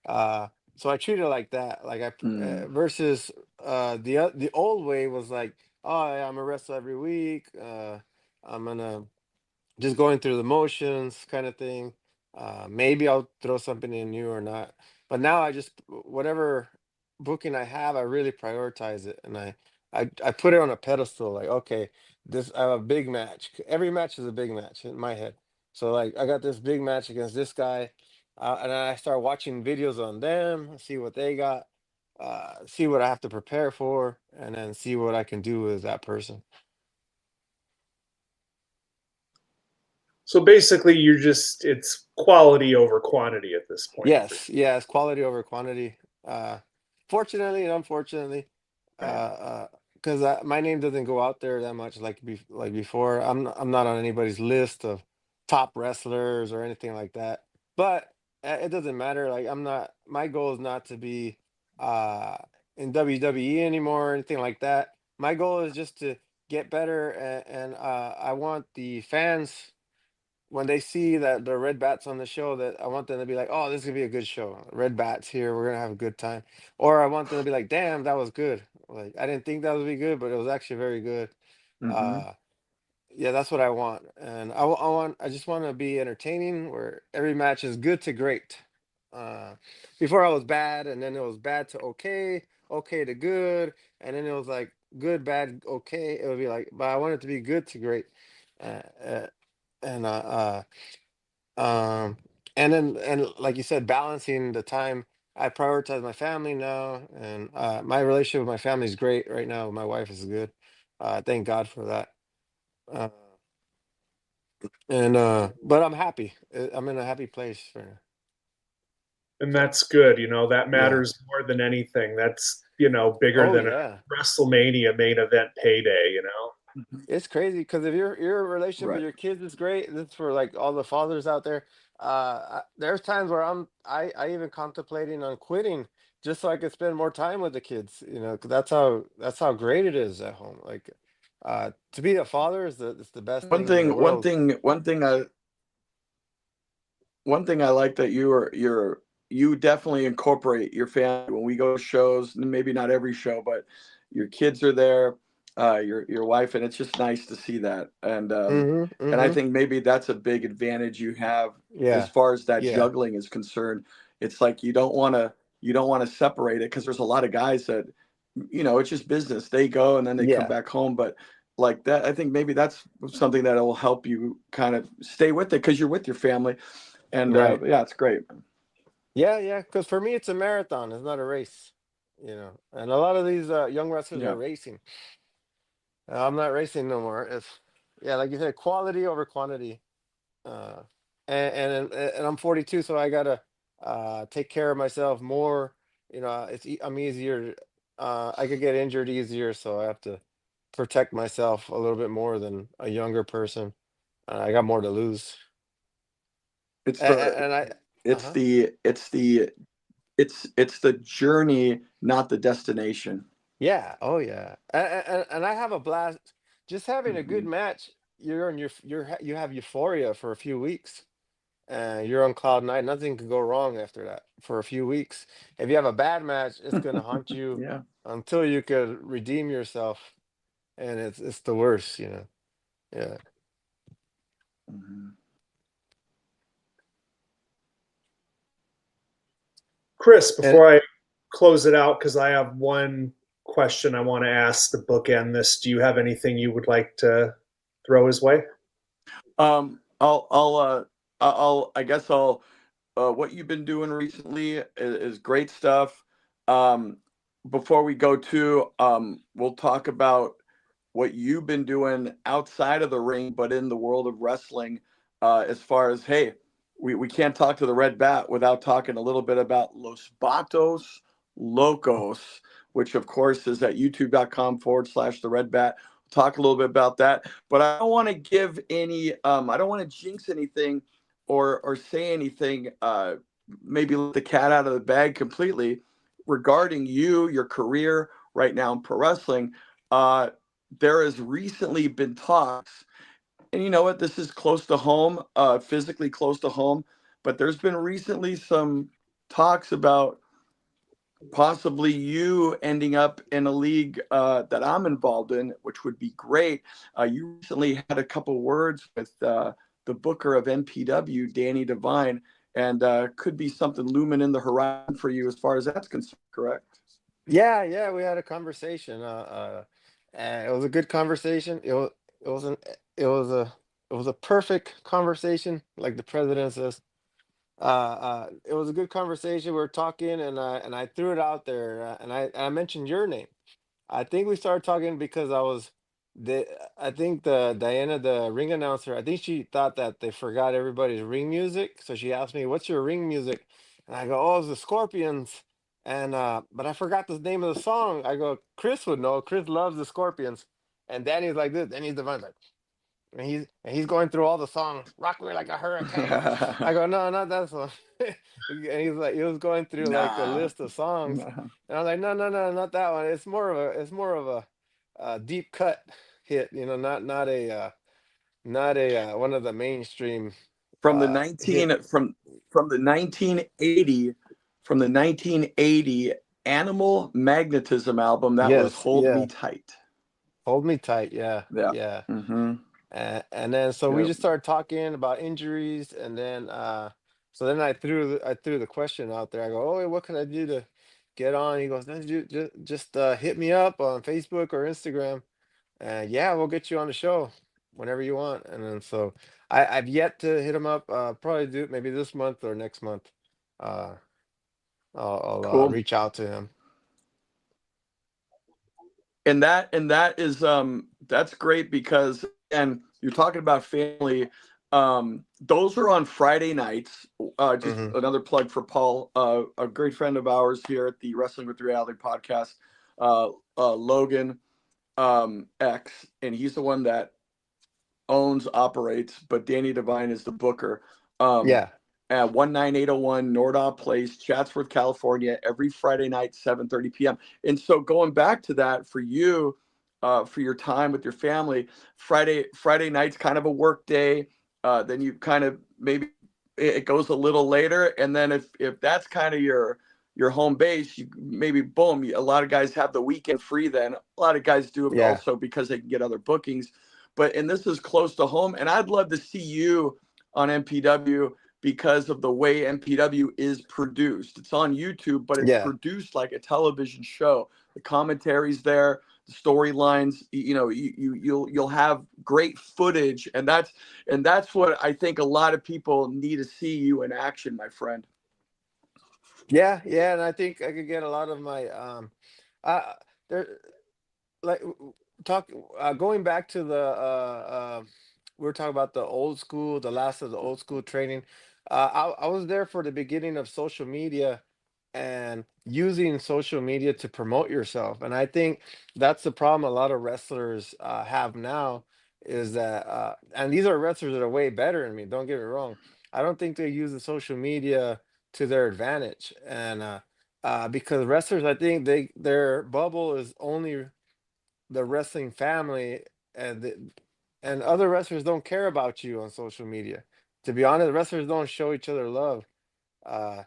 Uh, so I treat it like that, like Mm. versus the old way was like oh, yeah, I'm a wrestler every week. I'm gonna just going through the motions kind of thing. Maybe I'll throw something in new or not. But now I just whatever booking I have, I really prioritize it, and I put it on a pedestal. Like, okay, this I have a big match. Every match is a big match in my head. So like I got this big match against this guy, and I start watching videos on them, see what they got, see what I have to prepare for, and then see what I can do with that person. So basically, it's quality over quantity at this point for you. Yes, yes, quality over quantity. Uh, Fortunately and unfortunately, Right. because my name doesn't go out there that much like before. I'm not on anybody's list of top wrestlers or anything like that. But it doesn't matter. Like I'm not. My goal is not to be uh in WWE anymore or anything like that. My goal is just to get better, and I want the fans when they see that the red bats on the show, that I want them to be like, oh, this is gonna be a good show. Red bats here, we're gonna have a good time. Or I want them to be like, damn, that was good. Like I didn't think that would be good, but it was actually very good. Mm-hmm. Uh yeah, that's what I want. And I just want to be entertaining where every match is good to great. Uh Before I was bad, and then it was bad to okay, okay to good, and then it was like good, bad, okay. It would be like, but I want it to be good to great. Uh, uh, and um, and then and like you said, balancing the time. I prioritize my family now, and my relationship with my family is great right now. My wife is good. Thank God for that. Uh, and But I'm happy. I'm in a happy place for now. And that's good. That Yeah. matters more than anything. That's, bigger Oh than a yeah. WrestleMania main event payday. Mm-hmm. It's crazy because if your relationship with Right. your kids is great, this is for like all the fathers out there. There's times where I even contemplating on quitting just so I could spend more time with the kids. 'Cause that's how great it is at home. Like, to be a father it's the best One thing in the thing, one world. thing, one thing I one thing I like that you definitely incorporate your family when we go to shows. Maybe not every show, but your kids are there, your wife, and it's just nice to see that. Mm-hmm. And I Mm-hmm. think maybe that's a big advantage you have as Yeah. far as that Yeah. juggling is concerned. It's like you don't want to separate it because there's a lot of guys that it's just business. They go and then they come Yeah. back home, but like that, I think maybe that's something that will help you kind of stay with it because you're with your family and Right. yeah, it's great. Yeah. Yeah. Because for me, it's a marathon. It's not a race. And a lot of these young wrestlers are Yeah. racing. I'm not racing no more. It's Yeah, like you said, quality over quantity. Uh, and I'm 42, so I gotta take care of myself more. I'm easier. I could get injured easier, so I have to protect myself a little bit more than a younger person. I got more to lose. It's And, the and I, uh it's huh. the it's the it's the journey, not the destination. Yeah. Oh yeah. And I have a blast. Just having a good Hmm. match. You have euphoria for a few weeks. You're on cloud nine. Nothing can go wrong after that for a few weeks. If you have a bad match, it's gonna haunt you Yeah. until you could redeem yourself, and it's the worst. Yeah. Hmm. Kris, And before I close it out, because I have one question I want to ask to bookend this, do you have anything you would like to throw his way? I guess I'll what you've been doing recently is great stuff. Um, Before we go to, we'll talk about what you've been doing outside of the ring, but in the world of wrestling, as far as, hey, we can't talk to the Red Bat without talking a little bit about Los Batos Locos, which of course is at youtube.com/, the Red Bat. Talk a little bit about that, but I don't want to give any, I don't want to jinx anything or say anything, maybe let the cat out of the bag completely regarding your career right now in pro wrestling. Uh, there has recently been talks, and you know what? This is close to home, physically close to home, but there's been recently some talks about possibly you ending up in a league that I'm involved in, which would be great. You recently had a couple words with the booker of MPW, Danny Devine, and could be something looming in the horizon for you as far as that's concerned, correct? Yeah, yeah, we had a conversation. And it was a good conversation. It was an it was a it was a perfect conversation, like the president says. It was a good conversation. We were talking, and I threw it out there, and I mentioned your name. I think we started talking because the I think the Diana, the ring announcer, I think she thought that they forgot everybody's ring music. So she asked me, "What's your ring music?" And I go, "Oh, it's the Scorpions." And but I forgot the name of the song. I go, "Kris would know. Kris loves the Scorpions." And Danny's like this. Danny's the one like, and he's going through all the songs. Rock me like a hurricane. I go, "No, not that song." And he's like, he was going through like a Nah, list of songs, nah. and I'm like, "No, no, no, not that one. It's more of a deep cut hit. Not a one of the mainstream From the hit." 19 from the 1980 from the 1980 Animal Magnetism album, that was Yes, Hold Me yeah. Tight. Hold me tight. Yeah, Yeah. yeah. Mm-hmm. And then so we Yeah. just started talking about injuries, and then so then I threw the question out there. I go, "Oh, what can I do to get on?" He goes, "No, just hit me up on Facebook or Instagram, and yeah, we'll get you on the show whenever you want." And then so I've yet to hit him up. Probably do it maybe this month or next month. Uh, I'll Cool. reach out to him. And that is that's great because, and you're talking about family. Those are on Friday nights. Just Hmm. another plug for Paul, a great friend of ours here at the Wrestling with Reality podcast, Logan X, and he's the one that owns, operates, but Danny Devine is the booker. Um, Yeah, at 19801 Nordaw Place, Chatsworth, California, every Friday night, 7:30 p.m. And so going back to that for you, for your time with your family, Friday night's kind of a work day. Then you kind of maybe it goes a little later, and then if that's kind of your home base, you maybe boom. A lot of guys have the weekend free. Then a lot of guys do it yeah, also because they can get other bookings. And this is close to home, and I'd love to see you on MPW because of the way MPW is produced. It's on YouTube, but it's yeah. produced like a television show. The commentary's there, the storylines. You'll have great footage, and that's what I think a lot of people need to see you in action, my friend. Yeah, yeah, and I think I could get a lot of my uh there like talk going back to the we were talking about the old school, the last of the old school training. I was there for the beginning of social media and using social media to promote yourself. And I think that's the problem a lot of wrestlers have now is that and these are wrestlers that are way better than me, don't get me wrong. I don't think they use the social media to their advantage. And because wrestlers, I think their bubble is only the wrestling family, and and other wrestlers don't care about you on social media. To be honest, wrestlers don't show each other love. Uh,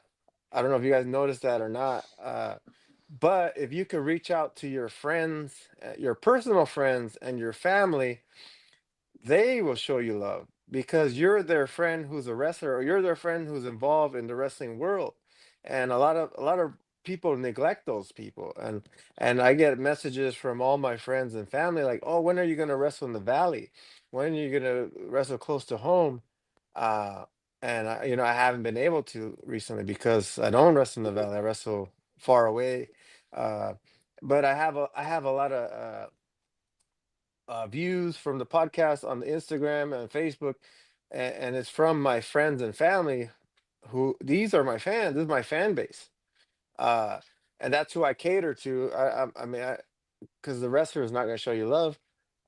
I don't know if you guys noticed that or not. But if you could reach out to your friends, your personal friends, and your family, they will show you love because you're their friend who's a wrestler, or you're their friend who's involved in the wrestling world. And a lot of people neglect those people. And I get messages from all my friends and family like, "Oh, when are you going to wrestle in the valley? When are you going to wrestle close to home?" uh and I haven't been able to recently because I don't wrestle in the valley. I wrestle far away. uh but I have a lot of views from the podcast on the Instagram and Facebook, and it's from my friends and family who these are my fans. This is my fan base, uh, and that's who I cater to. I mean, because the wrestler is not going to show you love.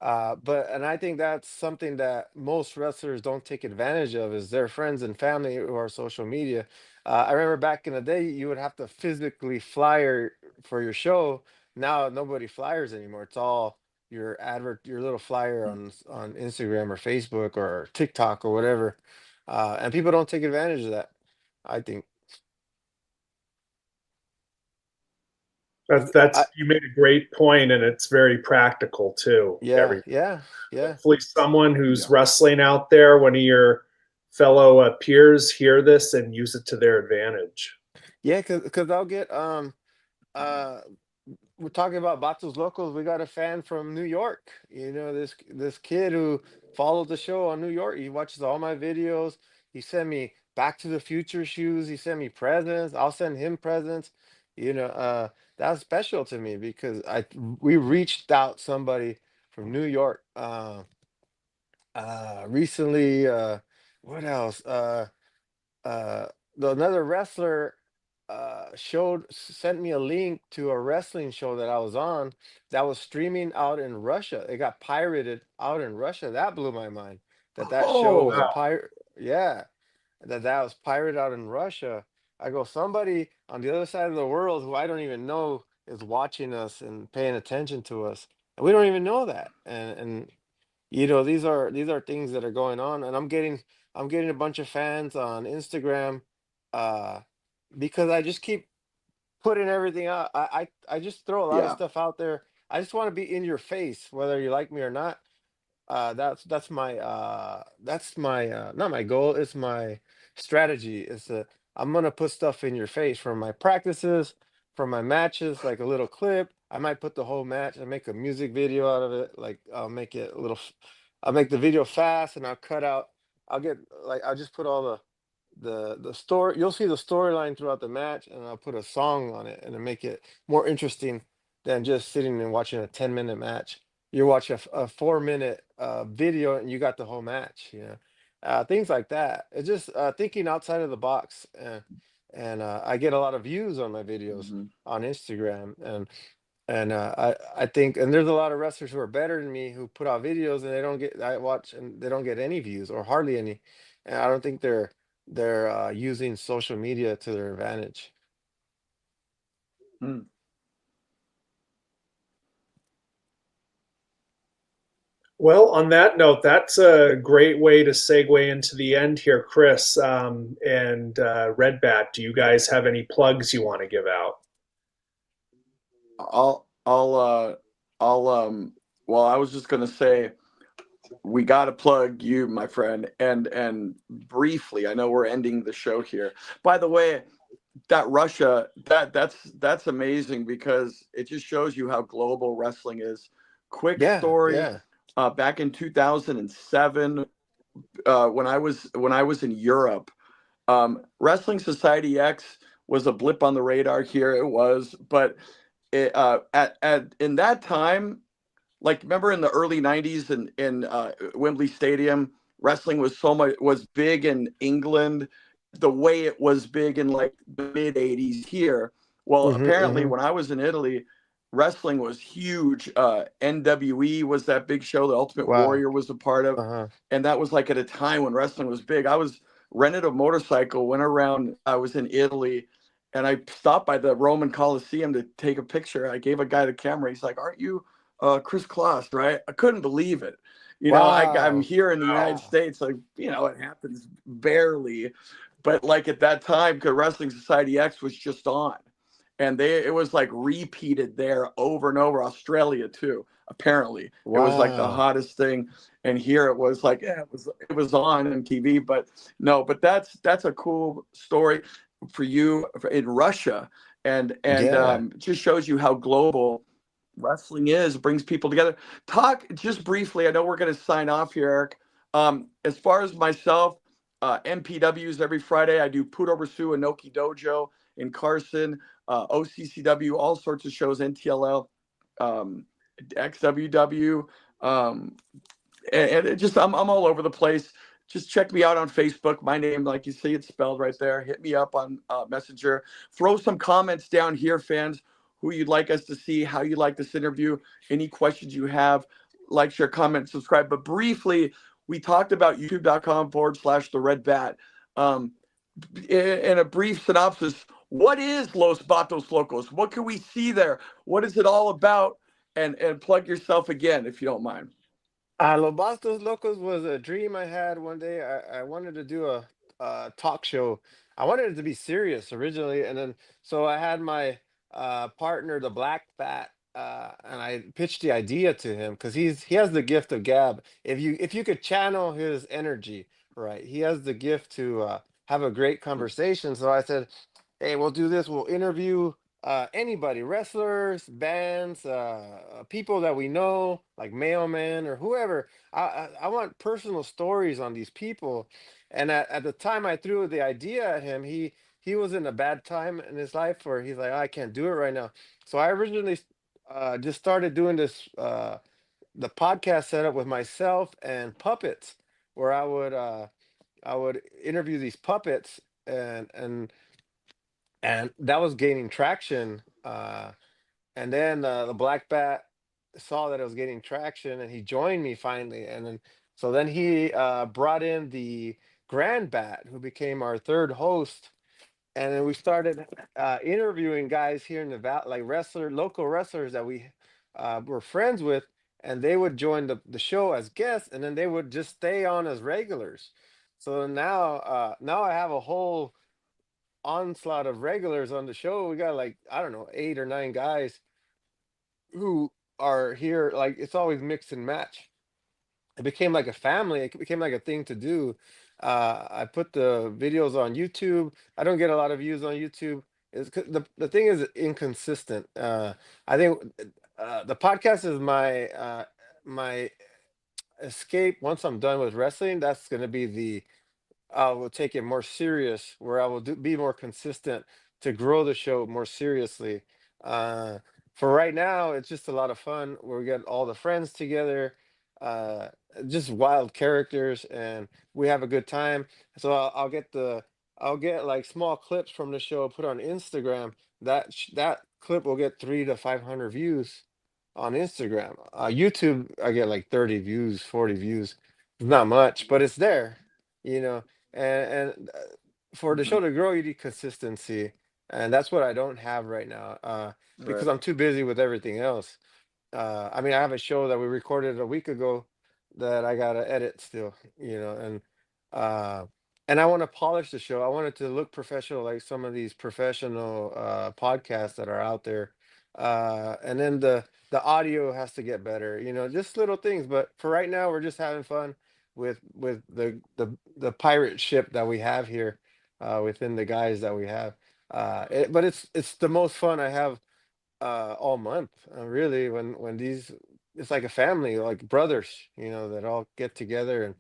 And I think that's something that most wrestlers don't take advantage of is their friends and family who are social media. I remember back in the day, you would have to physically flyer for your show. Now nobody flyers anymore. It's all your little flyer on Instagram or Facebook or TikTok or whatever. And people don't take advantage of that, I think. I, You made a great point, and it's very practical too. yeah, yeah, yeah. Hopefully someone who's Yeah. wrestling out there, one of your fellow peers, hear this and use it to their advantage. Yeah, cause I'll get uh we're talking about Batos Locals. We got a fan from New York. You know, this kid who followed the show on New York. He watches all my videos. He sent me Back to the Future shoes. He sent me presents. I'll send him presents. You know, that's special to me because I we reached out somebody from New York recently. What else? Uh Another wrestler sent me a link to a wrestling show that I was on that was streaming out in Russia. It got pirated out in Russia. That blew my mind. That show was Oh, yeah, that was pirated out in Russia. I go, somebody on the other side of the world who I don't even know is watching us and paying attention to us. And we don't even know that. And you know, these are things that are going on, and I'm getting a bunch of fans on Instagram, uh because I just keep putting everything out. I just throw a lot of yeah. stuff out there. I just want to be in your face whether you like me or not. That's my not my goal, it's my strategy. Is that I'm gonna put stuff in your face from my practices, from my matches, like a little clip. I might put the whole match and make a music video out of it. Like I'll make the video fast and I'll cut out. I'll just put all the story. You'll see the storyline throughout the match, and I'll put a song on it and then make it more interesting than just sitting and watching a 10-minute match. You watch a 4-minute video and you got the whole match. You know, things like that. It's just thinking outside of the box, and I get a lot of views on my videos Hmm. on Instagram, and I think, and there's a lot of wrestlers who are better than me who put out videos and they don't get, I watch and they don't get any views or hardly any, and I don't think they're using social media to their advantage. Mm. Well, on that note, that's a great way to segue into the end here, Kris and Red Bat. Do you guys have any plugs you want to give out? I'll, I'll, uh, I'll. Well, I was just gonna say we got to plug you, my friend, and briefly. I know we're ending the show here. By the way, that Russia, that's amazing because it just shows you how global wrestling is. Quick Yeah, story, yeah. back in 2007, when I was in Europe, Wrestling Society X was a blip on the radar here. It was, but at in that time, like remember in the early 90s in Wembley Stadium, wrestling was big in England the way it was big in like the mid 80s here. Well, Mm-hmm, apparently mm-hmm. when I was in Italy, wrestling was huge. NWE was that big show, the Ultimate Wow. Warrior was a part of, Uh-huh. and that was like at a time when wrestling was big. I was rented a motorcycle, went around, I was in Italy, and I stopped by the Roman Coliseum to take a picture. I gave a guy the camera. He's like, "Aren't you Kris Kloss?" Right? I couldn't believe it. I'm Wow. here in the United Wow. States. Like, it happens barely, but like at that time, because Wrestling Society X was just on, and it was like repeated there over and over. Australia too. Apparently, it was like the Wow. hottest thing, and here it was like, yeah, it was on MTV, but no, but that's a cool story for you in Russia, and Yeah. just shows you how global wrestling is. Brings people together. Talk just briefly. I know we're going to sign off here, Eric. As far as myself, MPWs every Friday. I do Puto Rasu Inoki Dojo in Carson, OCCW, all sorts of shows, NTLL, um, XWW, um, and it just I'm all over the place. Just check me out on Facebook. My name, like you see, it's spelled right there. Hit me up on Messenger. Throw some comments down here, fans, who you'd like us to see, how you like this interview, any questions you have. Like, share, comment, subscribe. But briefly, we talked about youtube.com/the Red Bat. Um, in a brief synopsis, what is Los Batos Locos? What can we see there? What is it all about? And plug yourself again, if you don't mind. Los Bastos Locos was a dream I had one day. I wanted to do a talk show. I wanted it to be serious originally, and then so I had partner, the Black Bat, and I pitched the idea to him because he has the gift of gab. If you could channel his energy, right, he has the gift to have a great conversation. So I said, hey, we'll do this. We'll interview anybody, wrestlers, bands, people that we know, like mailmen or whoever. I want personal stories on these people. And at the time I threw the idea at him, he was in a bad time in his life where he's like, "Oh, I can't do it right now." So I originally just started doing this the podcast setup with myself and puppets, where I would interview these puppets, and that was gaining traction. And then the Black Bat saw that it was getting traction, and he joined me finally. And then so then he brought in the Grand Bat, who became our third host, and then we started interviewing guys here in the valley, like local wrestlers that we were friends with, and they would join the show as guests, and then they would just stay on as regulars. So now I have a whole onslaught of regulars on the show. We got like, I don't know, 8 or 9 guys who are here. Like, it's always mix and match. It became like a family. It became like a thing to do. I put the videos on YouTube. I don't get a lot of views on YouTube. The thing is inconsistent. I think the podcast is my escape. Once I'm done with wrestling, that's going to be the I will take it more serious, where I will be more consistent to grow the show more seriously. Uh, for right now, it's just a lot of fun where we get all the friends together, uh, just wild characters, and we have a good time. So I'll get like small clips from the show, put on Instagram. That clip will get 300 to 500 views on Instagram. YouTube, I get like 30 views, 40 views. It's not much, but it's there, you know. And for the show to grow, you need consistency, and that's what I don't have right now, Right. because I'm too busy with everything else. I mean, I have a show that we recorded a week ago that I gotta edit still, uh, and I want to polish the show. I want it to look professional, like some of these professional podcasts that are out there. And then the audio has to get better, just little things. But for right now, we're just having fun with the pirate ship that we have here, within the guys that we have. But it's the most fun I have all month, really, when these it's like a family, like brothers, that all get together and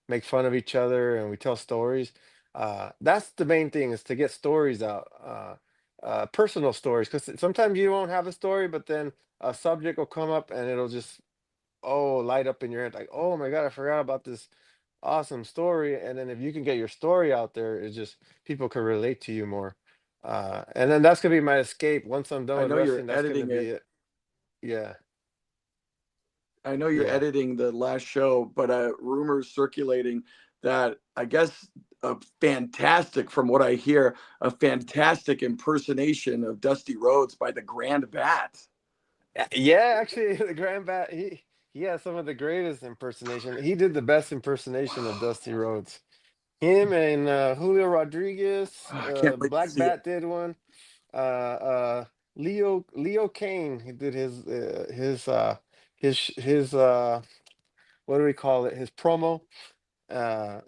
make fun of each other, and we tell stories. That's the main thing, is to get stories out, personal stories, because sometimes you won't have a story, but then a subject will come up and it'll just, light up in your head, like, oh my god, I forgot about this awesome story. And then if you can get your story out there, it's just people can relate to you more. And then that's gonna be my escape. Once I'm done I with know you're wrestling, that's gonna editing be it. it. Yeah, I know you're yeah. editing the last show, but rumors circulating that I guess a fantastic, from what I hear, a fantastic impersonation of Dusty Rhodes by the Grand Bat. Yeah, actually, the Grand Bat, he has some of the greatest impersonation. He did the best impersonation of Dusty Rhodes. Him and Julio Rodriguez, I can't wait to Black see it. Bat did one. Leo Kane, he did his what do we call it? His promo. And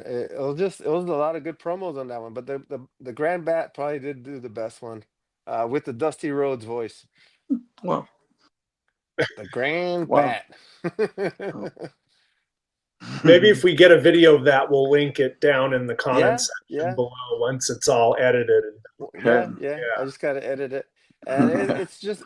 it was a lot of good promos on that one. But the Grand Bat probably did do the best one, with the Dusty Rhodes voice. Well, The Grand wow. Bat. Oh. Maybe if we get a video of that, we'll link it down in the Yeah, comments section yeah. below once it's all edited. And Yeah, Okay. yeah. I yeah, just gotta edit it, and it's just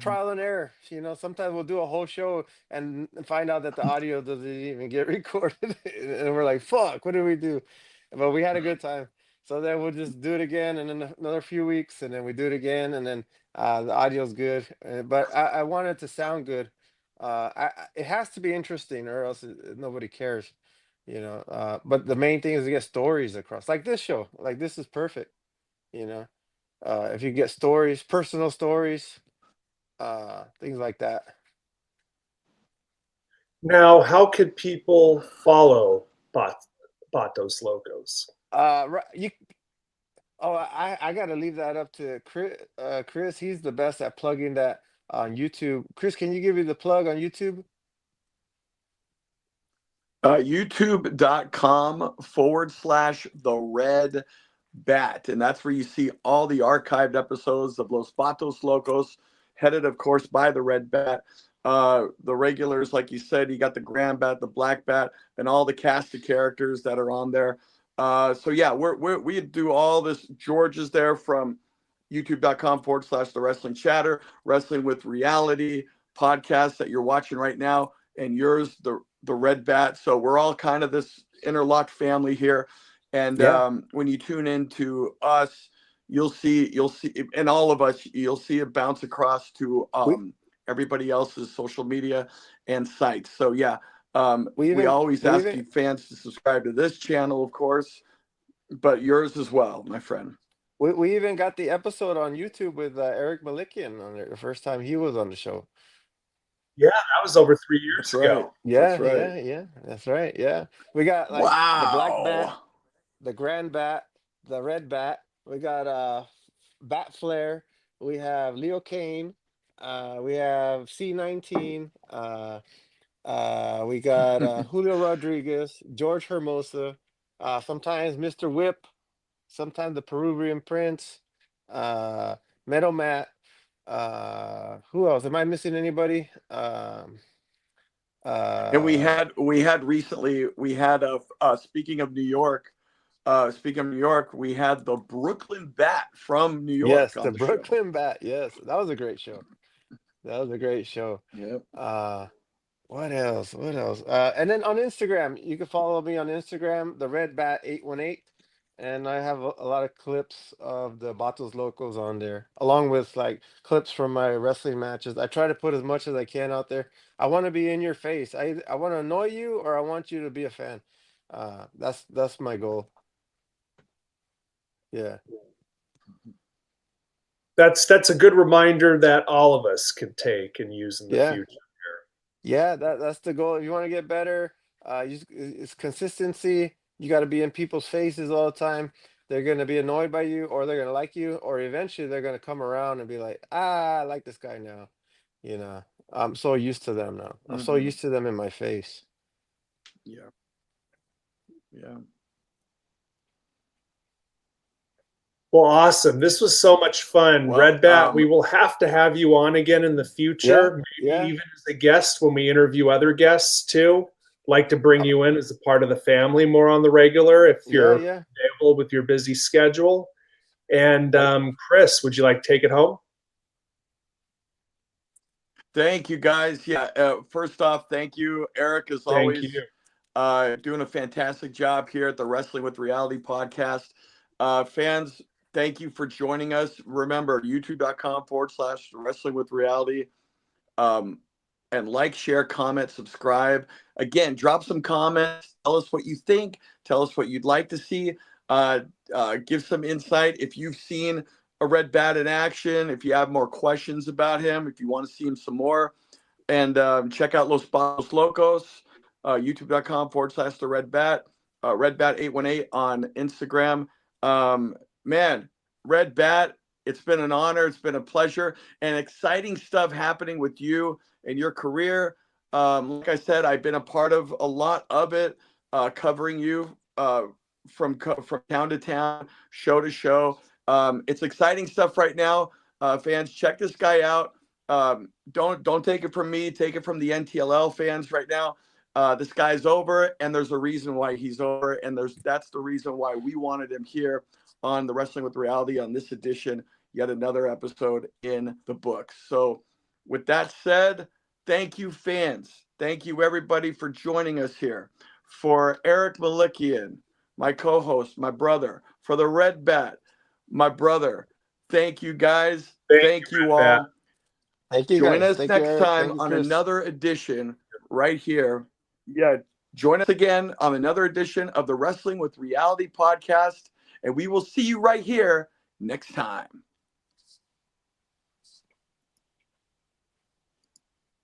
trial and error. Sometimes we'll do a whole show and find out that the audio doesn't even get recorded, and we're like, "Fuck, what did we do?" But we had a good time, so then we'll just do it again, and then another few weeks, and then we do it again, and then the audio's good. But I want it to sound good. It has to be interesting, or else nobody cares. But the main thing is to get stories across, like this show. Like, this is perfect. you know if you get stories, personal stories, things like that. now how could people follow Bot Batos Logos? Right, Oh, I got to leave that up to Chris. Chris, he's the best at plugging that on YouTube. Chris, can you give me the plug on YouTube? YouTube.com/the red bat. And that's where you see all the archived episodes of Los Patos Locos, headed, of course, by the red bat. The regulars, like you said, you got the grand bat, the black bat, and all the cast of characters that are on there. So yeah, we do all this. George is there from youtube.com/the wrestling chatter, wrestling with reality podcast that you're watching right now, and yours, the red bat. So we're all kind of this interlocked family here. And Yeah. when you tune into us, you'll see, and all of us, you'll see it bounce across to We everybody else's social media and sites. So yeah, we we even always we ask even you fans to subscribe to this channel, of course, but yours as well, my friend. we even got the episode on YouTube with Eric Melikian on there the first time he was on the show. Yeah, that was over 3 That's years right. ago. That's Yeah, right. yeah, yeah. That's right. Yeah. We got like the black bat, Wow. the grand bat, the red bat. We got Bat Flare. We have Leo Kane. We have C19. We got Julio Rodriguez, George Hermosa, sometimes Mr. Whip, sometimes the Peruvian Prince, uh, Meadow Matt. Who else? Am I missing anybody? And Uh, we had recently, we had speaking of New York, we had the Brooklyn Bat from New York yes, on the the show. Brooklyn Bat. Yes, that was a great show. That was a great show. Yep. Uh, what else? What else? And then on Instagram, you can follow me on Instagram, the Red Bat 818, and I have a lot of clips of the Batos Locos on there, along with like clips from my wrestling matches. I try to put as much as I can out there. I want to be in your face. I want to annoy you, or I want you to be a fan. That's my goal. Yeah. That's a good reminder that all of us can take and use in the Yeah. future. Yeah, that's the goal. If you want to get better, it's consistency. You got to be in people's faces all the time. They're going to be annoyed by you, or they're going to like you, or eventually they're going to come around and be like, I like this guy now. You know, I'm so used to them now. I'm so Mm-hmm. used to them in my face. Yeah. Yeah. Well, awesome. This was so much fun. Well, Red Bat, we will have to have you on again in the Yeah, future, maybe yeah. even as a guest when we interview other guests too. Like to bring you in as a part of the family more on the regular if Yeah, you're yeah. able with your busy schedule. And Kris, would you like to take it home? Thank you, guys. Yeah. First off, thank you, Eric, as Thank always. you. Doing a fantastic job here at the Wrestling with Reality podcast. Fans, thank you for joining us. Remember, youtube.com/wrestling with reality. And like, share, comment, subscribe. Again, drop some comments. Tell us what you think. Tell us what you'd like to see. Give some insight. If you've seen a red bat in action, if you have more questions about him, if you want to see him some more, and check out Los Palos Locos, youtube.com/the red bat, red bat 818 on Instagram. Man, red bat, it's been an honor. It's been a pleasure, and exciting stuff happening with you and your career. Like I said, I've been a part of a lot of it, covering you from town to town, show to show. It's exciting stuff right now. Fans, check this guy out. Don't take it from me. Take it from the NTLL fans right now. This guy's over, and there's a reason why he's over, and that's the reason why we wanted him here on the Wrestling with Reality on this edition. Yet another episode in the books. So, with that said, thank you, fans. Thank you, everybody, for joining us here. For Eric Melikian, my co-host, my brother. For the Red Bat, my brother. Thank you, guys. Thank you Red all. Bat. Thank you, Join guys. us Thank you, next Eric. time Thank you, on Chris. another edition right here. Yeah, join us again on another edition of the Wrestling with Reality podcast, and we will see you right here next time.